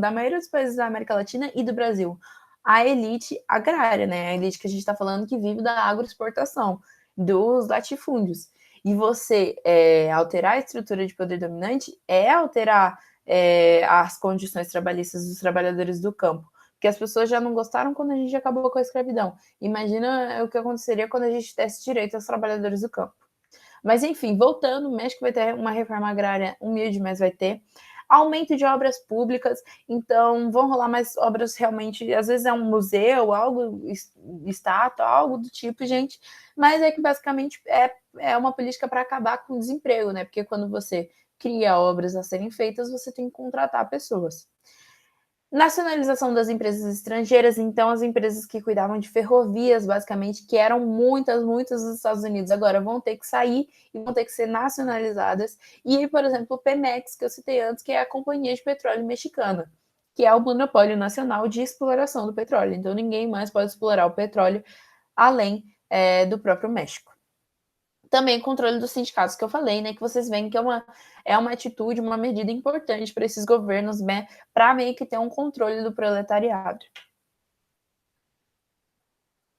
da maioria dos países da América Latina e do Brasil? A elite agrária, né? A elite que a gente está falando que vive da agroexportação, dos latifúndios. E você alterar a estrutura de poder dominante é alterar as condições trabalhistas dos trabalhadores do campo. Porque as pessoas já não gostaram quando a gente acabou com a escravidão. Imagina o que aconteceria quando a gente desse direito aos trabalhadores do campo. Mas, enfim, voltando, o México vai ter uma reforma agrária humilde, mas vai ter. Aumento de obras públicas, então vão rolar mais obras realmente, às vezes é um museu, algo, estátua, algo do tipo, gente, mas é que basicamente é uma política para acabar com o desemprego, né? Porque quando você cria obras a serem feitas, você tem que contratar pessoas. Nacionalização das empresas estrangeiras, então as empresas que cuidavam de ferrovias, basicamente, que eram muitas dos Estados Unidos, agora vão ter que sair e vão ter que ser nacionalizadas. E, por exemplo, o Pemex, que eu citei antes, que é a Companhia de Petróleo Mexicana, que é o monopólio nacional de exploração do petróleo. Então, ninguém mais pode explorar o petróleo além do próprio México. Também controle dos sindicatos que eu falei, né? Que vocês veem que é uma atitude, uma medida importante para esses governos, né? Para meio que ter um controle do proletariado.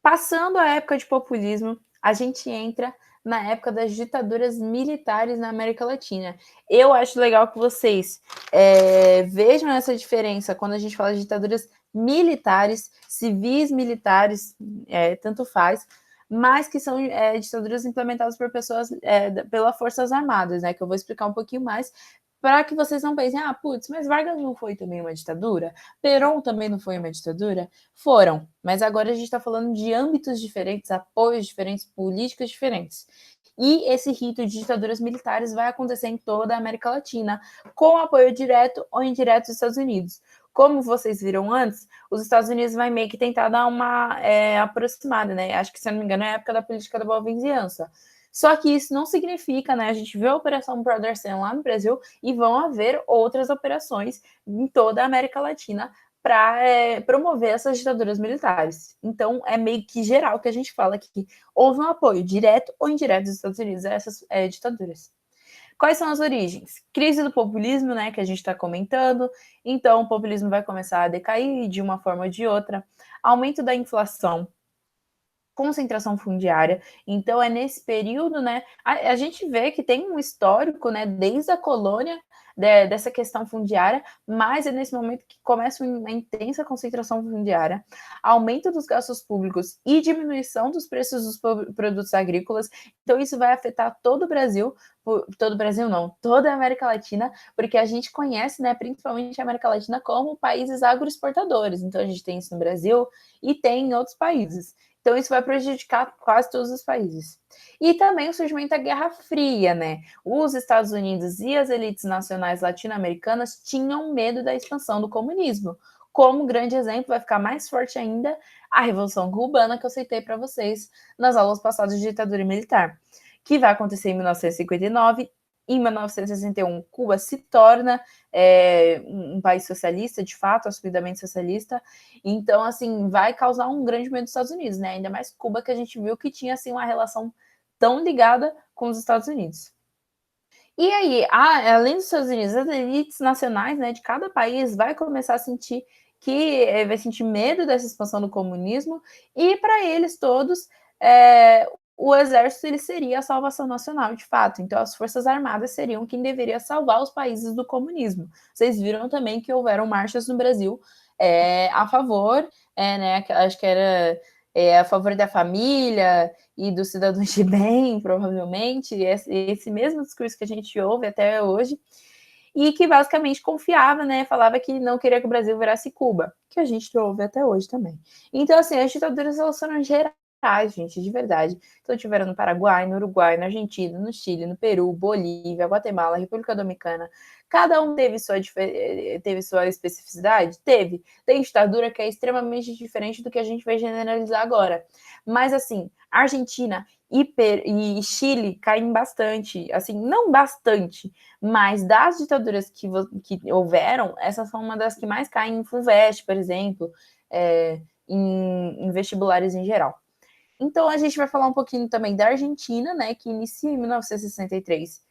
Passando a época de populismo, a gente entra na época das ditaduras militares na América Latina. Eu acho legal que vocês vejam essa diferença quando a gente fala de ditaduras militares, civis militares, tanto faz, mas que são ditaduras implementadas por pessoas, pelas Forças Armadas, né? Que eu vou explicar um pouquinho mais, para que vocês não pensem, putz, mas Vargas não foi também uma ditadura? Perón também não foi uma ditadura? Foram, mas agora a gente está falando de âmbitos diferentes, apoios diferentes, políticas diferentes. E esse rito de ditaduras militares vai acontecer em toda a América Latina, com apoio direto ou indireto dos Estados Unidos. Como vocês viram antes, os Estados Unidos vai meio que tentar dar uma aproximada, né? Acho que, se eu não me engano, é a época da política da boa vizinhança. Só que isso não significa, né? A gente vê a Operação Brother Sam lá no Brasil e vão haver outras operações em toda a América Latina para promover essas ditaduras militares. Então, é meio que geral que a gente fala que houve um apoio direto ou indireto dos Estados Unidos a essas ditaduras. Quais são as origens? Crise do populismo, né, que a gente está comentando. Então, o populismo vai começar a decair de uma forma ou de outra. Aumento da inflação, concentração fundiária. Então, é nesse período, né, a gente vê que tem um histórico, né, desde a colônia, dessa questão fundiária, mas é nesse momento que começa uma intensa concentração fundiária, aumento dos gastos públicos e diminuição dos preços dos produtos agrícolas. Então, isso vai afetar todo o Brasil, todo o Brasil não, toda a América Latina, porque a gente conhece, né, principalmente a América Latina, como países agroexportadores. Então, a gente tem isso no Brasil e tem em outros países. Então, isso vai prejudicar quase todos os países. E também o surgimento da Guerra Fria, né? Os Estados Unidos e as elites nacionais latino-americanas tinham medo da expansão do comunismo. Como grande exemplo, vai ficar mais forte ainda a Revolução Cubana, que eu citei para vocês nas aulas passadas de ditadura militar, que vai acontecer em 1959. Em 1961, Cuba se torna um país socialista, de fato, assumidamente socialista. Então, assim, vai causar um grande medo dos Estados Unidos, né? Ainda mais Cuba, que a gente viu que tinha, assim, uma relação tão ligada com os Estados Unidos. E aí, além dos Estados Unidos, as elites nacionais, né, de cada país vai começar a sentir vai sentir medo dessa expansão do comunismo, e para eles todos, o exército ele seria a salvação nacional, de fato. Então, as forças armadas seriam quem deveria salvar os países do comunismo. Vocês viram também que houveram marchas no Brasil a favor, né, acho que era a favor da família e dos cidadãos de bem, provavelmente, esse mesmo discurso que a gente ouve até hoje, e que basicamente confiava, né, falava que não queria que o Brasil virasse Cuba, que a gente ouve até hoje também. Então, assim, as ditaduras elas foram gerais, gente, de verdade. Então, tiveram no Paraguai, no Uruguai, na Argentina, no Chile, no Peru, Bolívia, Guatemala, República Dominicana. Cada um teve sua especificidade? Teve. Tem ditadura que é extremamente diferente do que a gente vai generalizar agora. Mas, assim, Argentina e Chile caem bastante, assim, não bastante, mas das ditaduras que houveram, essas são uma das que mais caem em FUVEST, por exemplo, em vestibulares em geral. Então, a gente vai falar um pouquinho também da Argentina, né, que inicia em 1963,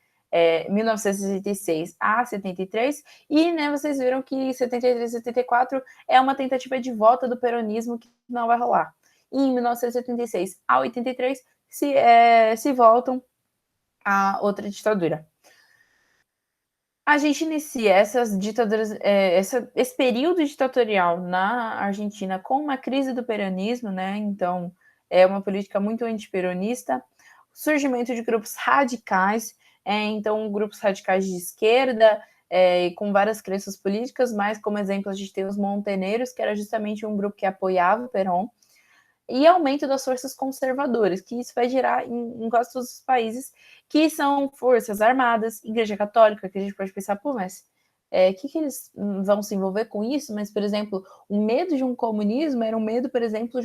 1966 a 73, e né, vocês viram que 73 e 74 é uma tentativa de volta do peronismo que não vai rolar. E em 1976 a 83 se voltam a outra ditadura. A gente inicia essas ditaduras, esse período ditatorial na Argentina com uma crise do peronismo, né? Então, é uma política muito antiperonista, surgimento de grupos radicais, então, grupos radicais de esquerda, com várias crenças políticas, mas como exemplo a gente tem os Montenegros, que era justamente um grupo que apoiava o Perón, e aumento das forças conservadoras, que isso vai gerar em quase todos os países, que são forças armadas, Igreja Católica, que a gente pode pensar, pô, mas que eles vão se envolver com isso? Mas, por exemplo, o medo de um comunismo era um medo, por exemplo,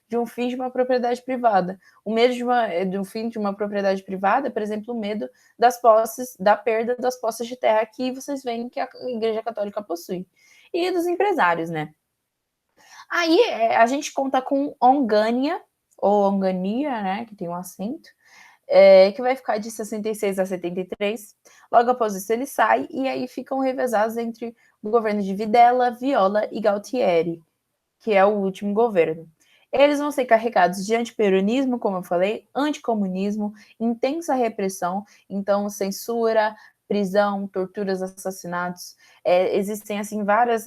de um fim de uma propriedade privada. O medo de um fim de uma propriedade privada, por exemplo, o medo das posses, da perda das posses de terra que vocês veem que a Igreja Católica possui. E dos empresários, né? Aí a gente conta com Ongania, ou Ongania, né, que tem um acento, que vai ficar de 66 a 73. Logo após isso ele sai, e aí ficam revezados entre o governo de Videla, Viola e Galtieri, que é o último governo. Eles vão ser carregados de antiperonismo, como eu falei, anticomunismo, intensa repressão, então censura, prisão, torturas, assassinatos. Existem, assim, várias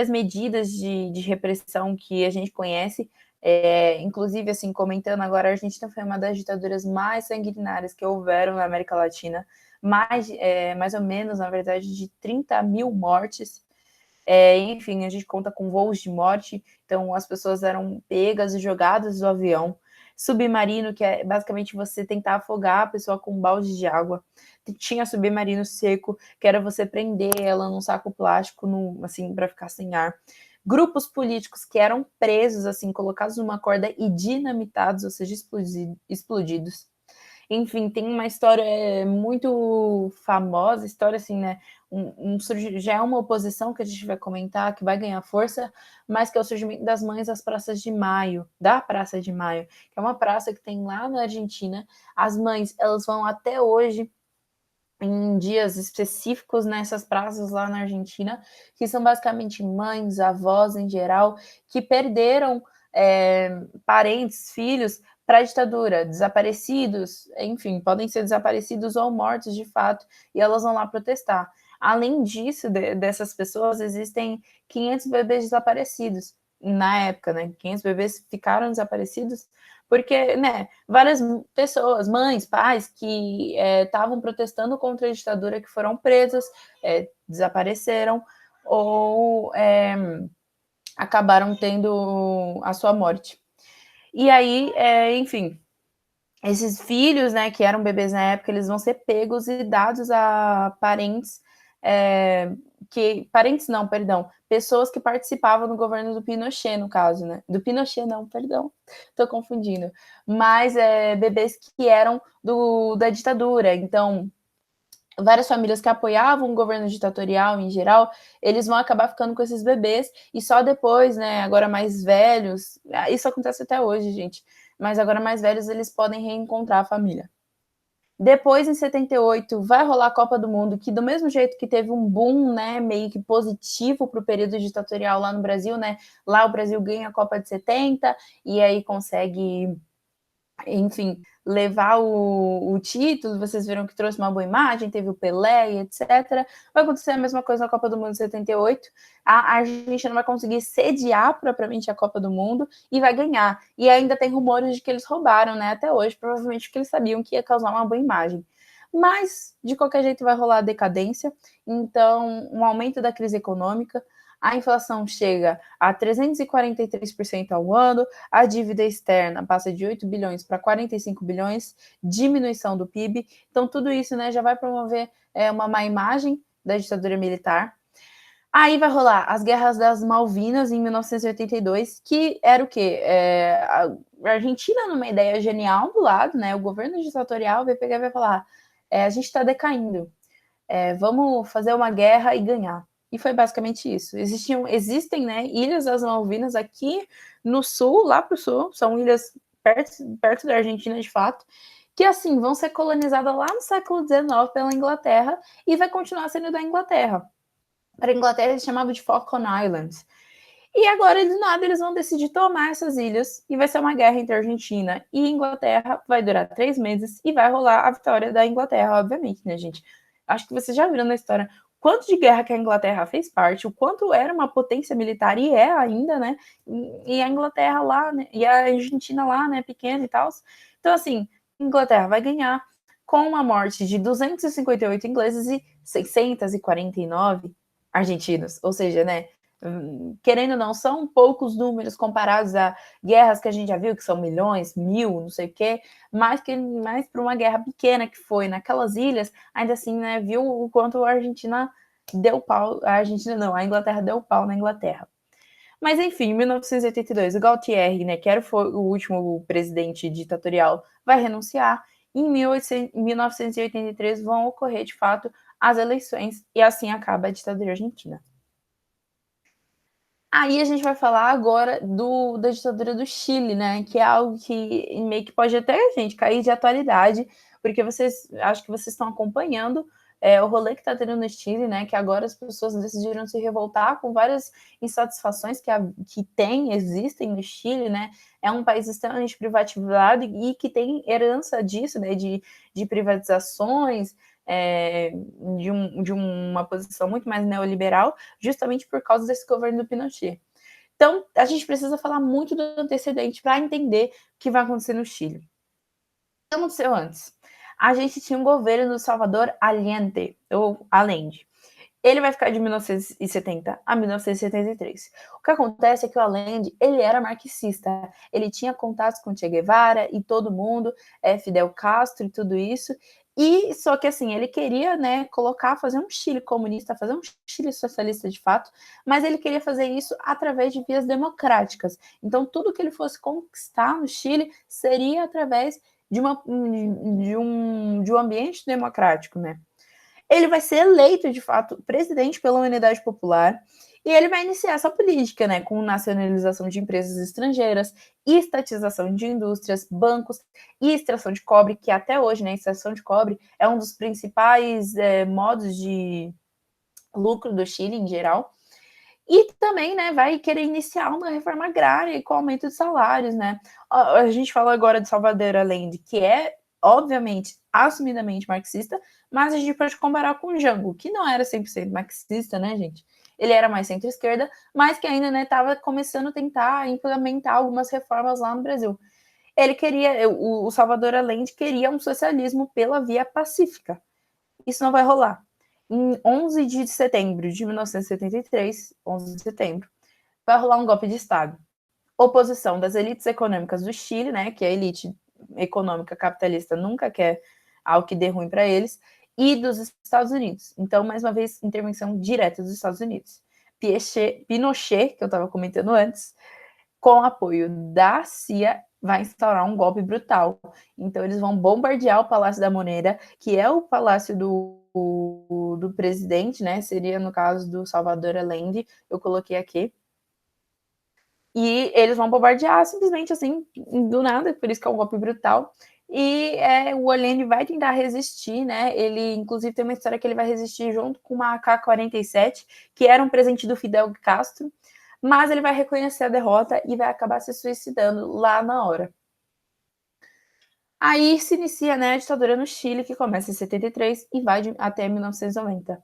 medidas de repressão que a gente conhece, inclusive, assim, comentando agora, a Argentina foi uma das ditaduras mais sanguinárias que houveram na América Latina, mais ou menos, na verdade, de 30 mil mortes. Enfim, a gente conta com voos de morte, então as pessoas eram pegas e jogadas do avião. Submarino, que é basicamente você tentar afogar a pessoa com um balde de água. Tinha submarino seco, que era você prender ela num saco plástico, assim, para ficar sem ar. grupos políticos que eram presos, assim, colocados numa corda e dinamitados, ou seja, explodidos. Enfim, tem uma história muito famosa, história assim, né? Já é uma oposição que a gente vai comentar, que vai ganhar força, mas que é o surgimento das mães das praças de maio, da Praça de Maio, que é uma praça que tem lá na Argentina. As mães, elas vão até hoje em dias específicos nessas praças lá na Argentina, que são basicamente mães, avós em geral, que perderam parentes, filhos para a ditadura, desaparecidos, enfim, podem ser desaparecidos ou mortos de fato, e elas vão lá protestar. Além disso, dessas pessoas, existem 500 bebês desaparecidos na época, né? 500 bebês ficaram desaparecidos porque, né, várias pessoas, mães, pais, que estavam protestando contra a ditadura, que foram presas, desapareceram ou acabaram tendo a sua morte. E aí, enfim, esses filhos, né, que eram bebês na época, eles vão ser pegos e dados a parentes, parentes não, perdão, pessoas que participavam do governo do Pinochet, no caso, né? Do Pinochet, não, perdão, tô confundindo. Mas bebês que eram da ditadura. Então, várias famílias que apoiavam o governo ditatorial em geral, eles vão acabar ficando com esses bebês e só depois, né, agora mais velhos, isso acontece até hoje, gente, mas agora mais velhos eles podem reencontrar a família. Depois, em 78, vai rolar a Copa do Mundo, que do mesmo jeito que teve um boom, né, meio que positivo para o período ditatorial lá no Brasil, né, lá o Brasil ganha a Copa de 70 e aí consegue, enfim, levar o título, vocês viram que trouxe uma boa imagem, teve o Pelé e etc. Vai acontecer a mesma coisa na Copa do Mundo de 78. A Argentina vai conseguir sediar propriamente a Copa do Mundo e vai ganhar. E ainda tem rumores de que eles roubaram, né, até hoje, provavelmente porque eles sabiam que ia causar uma boa imagem. Mas, de qualquer jeito, vai rolar a decadência, então, um aumento da crise econômica, a inflação chega a 343% ao ano, a dívida externa passa de 8 bilhões para 45 bilhões, diminuição do PIB. Então, tudo isso, né, já vai promover uma má imagem da ditadura militar. Aí vai rolar as Guerras das Malvinas em 1982, que era o quê? A Argentina, numa ideia genial do lado, né? O governo ditatorial vai pegar e vai falar: a gente está decaindo, vamos fazer uma guerra e ganhar. E foi basicamente isso. Existem, né, ilhas das Malvinas aqui no sul, lá para o sul, são ilhas perto da Argentina, de fato, que, assim, vão ser colonizadas lá no século XIX pela Inglaterra e vai continuar sendo da Inglaterra. Para a Inglaterra, eles chamavam de Falkland Islands. E agora, do nada, eles vão decidir tomar essas ilhas e vai ser uma guerra entre Argentina e Inglaterra. Vai durar 3 meses e vai rolar a vitória da Inglaterra, obviamente, né, gente? Acho que vocês já viram na história quanto de guerra que a Inglaterra fez parte, o quanto era uma potência militar, e é ainda, né? E a Inglaterra lá, né? E a Argentina lá, né? Pequena e tal. Então, assim, a Inglaterra vai ganhar com a morte de 258 ingleses e 649 argentinos. Ou seja, né? Querendo ou não, são poucos números comparados a guerras que a gente já viu, que são milhões, 1000, não sei o quê, mais para uma guerra pequena que foi naquelas ilhas, ainda assim, né, viu o quanto a Argentina deu pau, a Argentina não, a Inglaterra deu pau na Inglaterra. Mas enfim, em 1982, o Galtieri, né, que era o último presidente ditatorial, vai renunciar, e em 1983 vão ocorrer, de fato, as eleições, e assim acaba a ditadura argentina. Aí a gente vai falar agora da ditadura do Chile, né? Que é algo que meio que pode até, gente, cair de atualidade, porque acho que vocês estão acompanhando o rolê que está tendo no Chile, né? Que agora as pessoas decidiram se revoltar com várias insatisfações que existem no Chile, né? É um país extremamente privatizado e que tem herança disso, né? De privatizações, de uma posição muito mais neoliberal, justamente por causa desse governo do Pinochet. Então, a gente precisa falar muito do antecedente para entender o que vai acontecer no Chile. O que aconteceu antes? A gente tinha um governo do Salvador Allende, ou Allende. Ele vai ficar de 1970 a 1973. O que acontece é que o Allende, ele era marxista, ele tinha contatos com Che Guevara e todo mundo, Fidel Castro e tudo isso, E só que assim, ele queria, né, fazer um Chile comunista, fazer um Chile socialista de fato, mas ele queria fazer isso através de vias democráticas. Então, tudo que ele fosse conquistar no Chile seria através de um ambiente democrático, né? Ele vai ser eleito, de fato, presidente pela Unidade Popular, e ele vai iniciar essa política, né, com nacionalização de empresas estrangeiras, estatização de indústrias, bancos e extração de cobre, que até hoje, né, a extração de cobre é um dos principais modos de lucro do Chile em geral. E também, né, vai querer iniciar uma reforma agrária com aumento de salários, né? A gente fala agora de Salvador Allende, que é, obviamente, assumidamente marxista, mas a gente pode comparar com o Jango, que não era 100% marxista, né, gente? Ele era mais centro-esquerda, mas que ainda, né, estava começando a tentar implementar algumas reformas lá no Brasil. Ele queria, o Salvador Allende queria um socialismo pela via pacífica. Isso não vai rolar. Em 11 de setembro de 1973, 11 de setembro, vai rolar um golpe de Estado. Oposição das elites econômicas do Chile, né, que a elite econômica capitalista nunca quer algo que dê ruim para eles, e dos Estados Unidos. Então, mais uma vez, intervenção direta dos Estados Unidos. Pinochet, que eu estava comentando antes, com apoio da CIA, vai instaurar um golpe brutal. Então, eles vão bombardear o Palácio da Moneda, que é o palácio do presidente, né? Seria, no caso, do Salvador Allende, eu coloquei aqui. E eles vão bombardear simplesmente assim, do nada, por isso que é um golpe brutal. E o Allende vai tentar resistir, né? Ele, inclusive, tem uma história que ele vai resistir junto com uma AK-47, que era um presente do Fidel Castro, mas ele vai reconhecer a derrota e vai acabar se suicidando lá na hora. Aí se inicia, né, a ditadura no Chile, que começa em 73 e vai até 1990.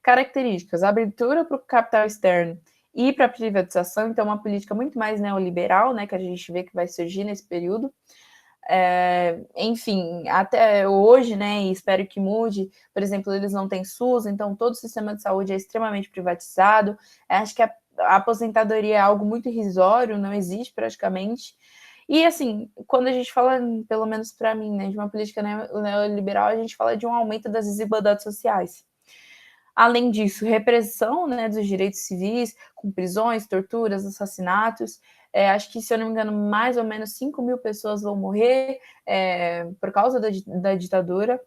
Características: abertura para o capital externo e para a privatização, então uma política muito mais neoliberal, né, que a gente vê que vai surgir nesse período. Enfim, até hoje, né, e espero que mude, por exemplo, eles não têm SUS, então todo o sistema de saúde é extremamente privatizado. Acho que a aposentadoria é algo muito irrisório, não existe praticamente. E assim, quando a gente fala, pelo menos para mim, né, de uma política neoliberal, a gente fala de um aumento das desigualdades sociais. Além disso, repressão, né, dos direitos civis, com prisões, torturas, assassinatos. Acho que, se eu não me engano, mais ou menos 5 mil pessoas vão morrer por causa da ditadura.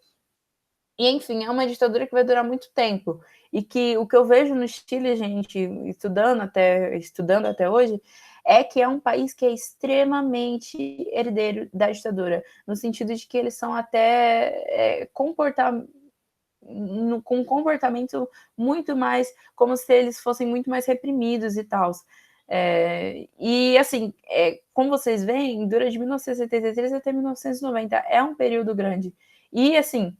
E, enfim, é uma ditadura que vai durar muito tempo. E que o que eu vejo no Chile, gente, estudando até hoje, é que é um país que é extremamente herdeiro da ditadura, no sentido de que eles são até com um comportamento muito mais, como se eles fossem muito mais reprimidos e tal. E assim, como vocês veem, dura de 1973 até 1990, é um período grande. E assim,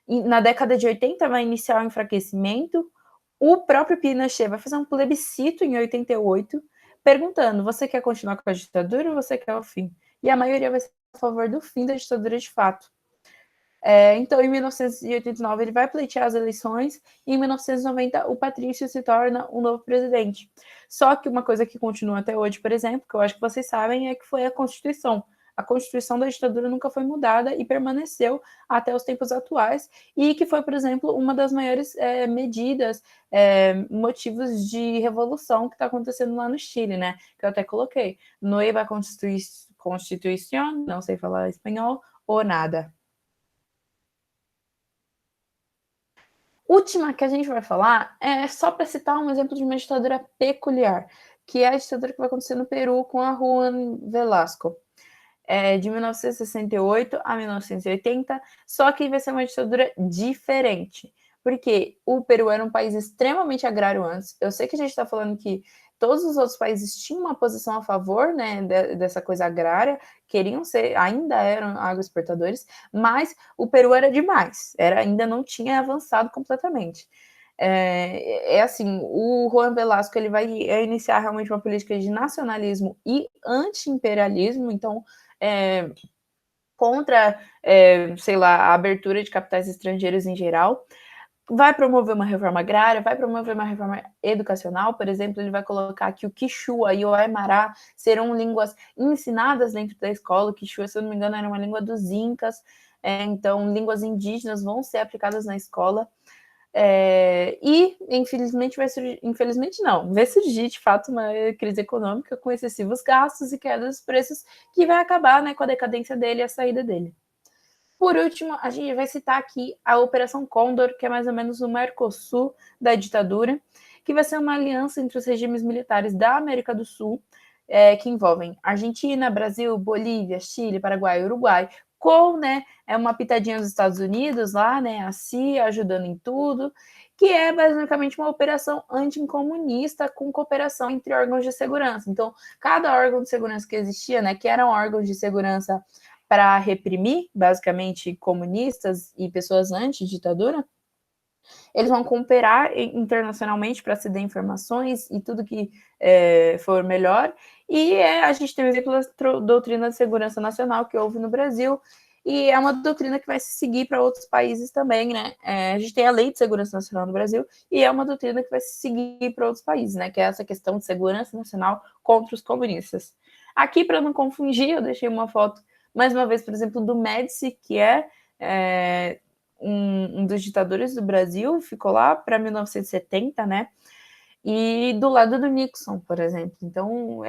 na década de 80 vai iniciar o enfraquecimento, o próprio Pinochet vai fazer um plebiscito em 88, perguntando: você quer continuar com a ditadura ou você quer o fim? E a maioria vai ser a favor do fim da ditadura de fato. Então, em 1989, ele vai pleitear as eleições e em 1990 o Patrício se torna o novo presidente. Só que uma coisa que continua até hoje, por exemplo, que eu acho que vocês sabem, é que foi a Constituição. A Constituição da ditadura nunca foi mudada e permaneceu até os tempos atuais, e que foi, por exemplo, uma das maiores medidas, motivos de revolução que está acontecendo lá no Chile, né? Que eu até coloquei. Nueva Constituição, não sei falar espanhol, ou nada. Última que a gente vai falar é só para citar um exemplo de uma ditadura peculiar, que é a ditadura que vai acontecer no Peru com a Juan Velasco, de 1968 a 1980, só que vai ser uma ditadura diferente, porque o Peru era um país extremamente agrário antes. Eu sei que a gente está falando que todos os outros países tinham uma posição a favor, né, dessa coisa agrária, queriam ser, ainda eram agroexportadores, mas o Peru era demais, ainda não tinha avançado completamente. Assim, o Juan Velasco ele vai iniciar realmente uma política de nacionalismo e anti-imperialismo, então contra, sei lá, a abertura de capitais estrangeiros em geral. Vai promover uma reforma agrária, vai promover uma reforma educacional, por exemplo, ele vai colocar que o Quechua e o Aymara serão línguas ensinadas dentro da escola. O Quechua, se eu não me engano, era uma língua dos Incas. Então línguas indígenas vão ser aplicadas na escola. E infelizmente vai surgir de fato uma crise econômica com excessivos gastos e queda dos preços que vai acabar, né, com a decadência dele e a saída dele. Por último, a gente vai citar aqui a Operação Condor, que é mais ou menos o Mercosul da ditadura, que vai ser uma aliança entre os regimes militares da América do Sul, que envolvem Argentina, Brasil, Bolívia, Chile, Paraguai e Uruguai, com, né, uma pitadinha dos Estados Unidos lá, né, a CIA ajudando em tudo, que é basicamente uma operação anticomunista com cooperação entre órgãos de segurança. Então, cada órgão de segurança que existia, né, que eram órgãos de segurança para reprimir, basicamente, comunistas e pessoas anti-ditadura, eles vão cooperar internacionalmente para ceder informações e tudo que for melhor. E a gente tem o exemplo da doutrina de segurança nacional que houve no Brasil, e é uma doutrina que vai se seguir para outros países também, né? A gente tem a Lei de Segurança Nacional no Brasil, e é uma doutrina que vai se seguir para outros países, né? Que é essa questão de segurança nacional contra os comunistas. Aqui, para não confundir, eu deixei uma foto, mais uma vez, por exemplo, do Médici, que é um dos ditadores do Brasil, ficou lá para 1970, né? E do lado do Nixon, por exemplo. Então,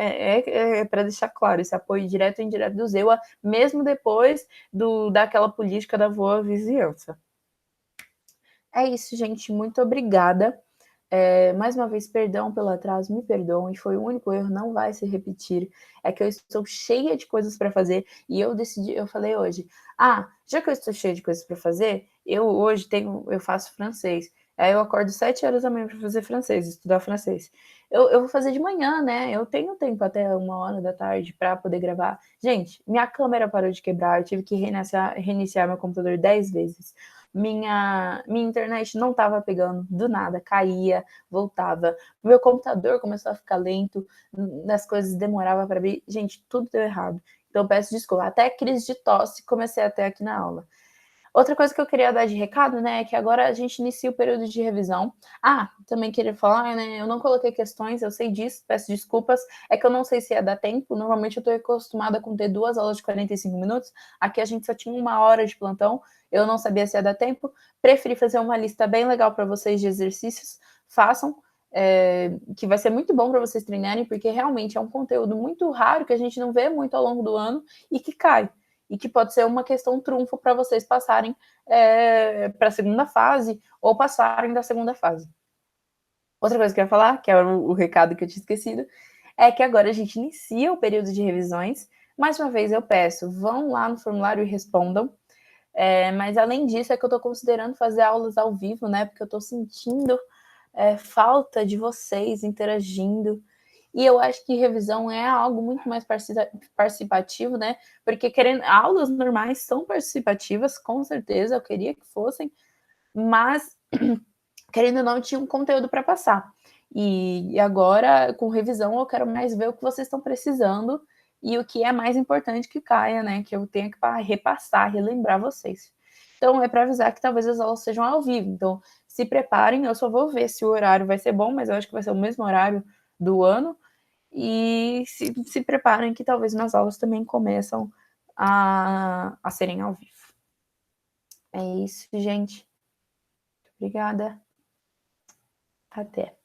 para deixar claro, esse apoio direto e indireto do ZEUA, mesmo depois daquela política da boa vizinhança. É isso, gente. Muito obrigada. Mais uma vez, perdão pelo atraso, me perdoem, foi o único erro, não vai se repetir. É que eu estou cheia de coisas para fazer e eu falei hoje, já que eu estou cheia de coisas para fazer, eu faço francês. Aí eu acordo 7 horas da manhã para fazer francês, estudar francês. Eu vou fazer de manhã, né? Eu tenho tempo até 1 hora da tarde para poder gravar. Gente, minha câmera parou de quebrar, eu tive que reiniciar meu computador 10 vezes. Minha internet não estava pegando, do nada, caía, voltava. Meu computador começou a ficar lento, as coisas demoravam para abrir. Gente, tudo deu errado. Então, peço desculpa. Até crise de tosse comecei a ter aqui na aula. Outra coisa que eu queria dar de recado, né, é que agora a gente inicia o período de revisão. Também queria falar, né, eu não coloquei questões, eu sei disso, peço desculpas, é que eu não sei se ia dar tempo, normalmente eu estou acostumada com ter 2 aulas de 45 minutos, aqui a gente só tinha 1 hora de plantão, eu não sabia se ia dar tempo, preferi fazer uma lista bem legal para vocês de exercícios, façam, que vai ser muito bom para vocês treinarem, porque realmente é um conteúdo muito raro, que a gente não vê muito ao longo do ano, e que cai, e que pode ser uma questão trunfo para vocês passarem para a segunda fase ou passarem da segunda fase. Outra coisa que eu ia falar, que é o recado que eu tinha esquecido, é que agora a gente inicia o período de revisões. Mais uma vez eu peço, vão lá no formulário e respondam. Mas além disso, é que eu estou considerando fazer aulas ao vivo, né? Porque eu estou sentindo falta de vocês interagindo. E eu acho que revisão é algo muito mais participativo, né? Porque aulas normais são participativas, com certeza, eu queria que fossem, mas querendo ou não, tinha um conteúdo para passar. E agora, com revisão, eu quero mais ver o que vocês estão precisando e o que é mais importante que caia, né? Que eu tenha que repassar, relembrar vocês. Então, é para avisar que talvez as aulas sejam ao vivo. Então, se preparem, eu só vou ver se o horário vai ser bom, mas eu acho que vai ser o mesmo horário do ano. E se preparem que talvez nas aulas também começam a serem ao vivo. É isso, gente. Obrigada. Até.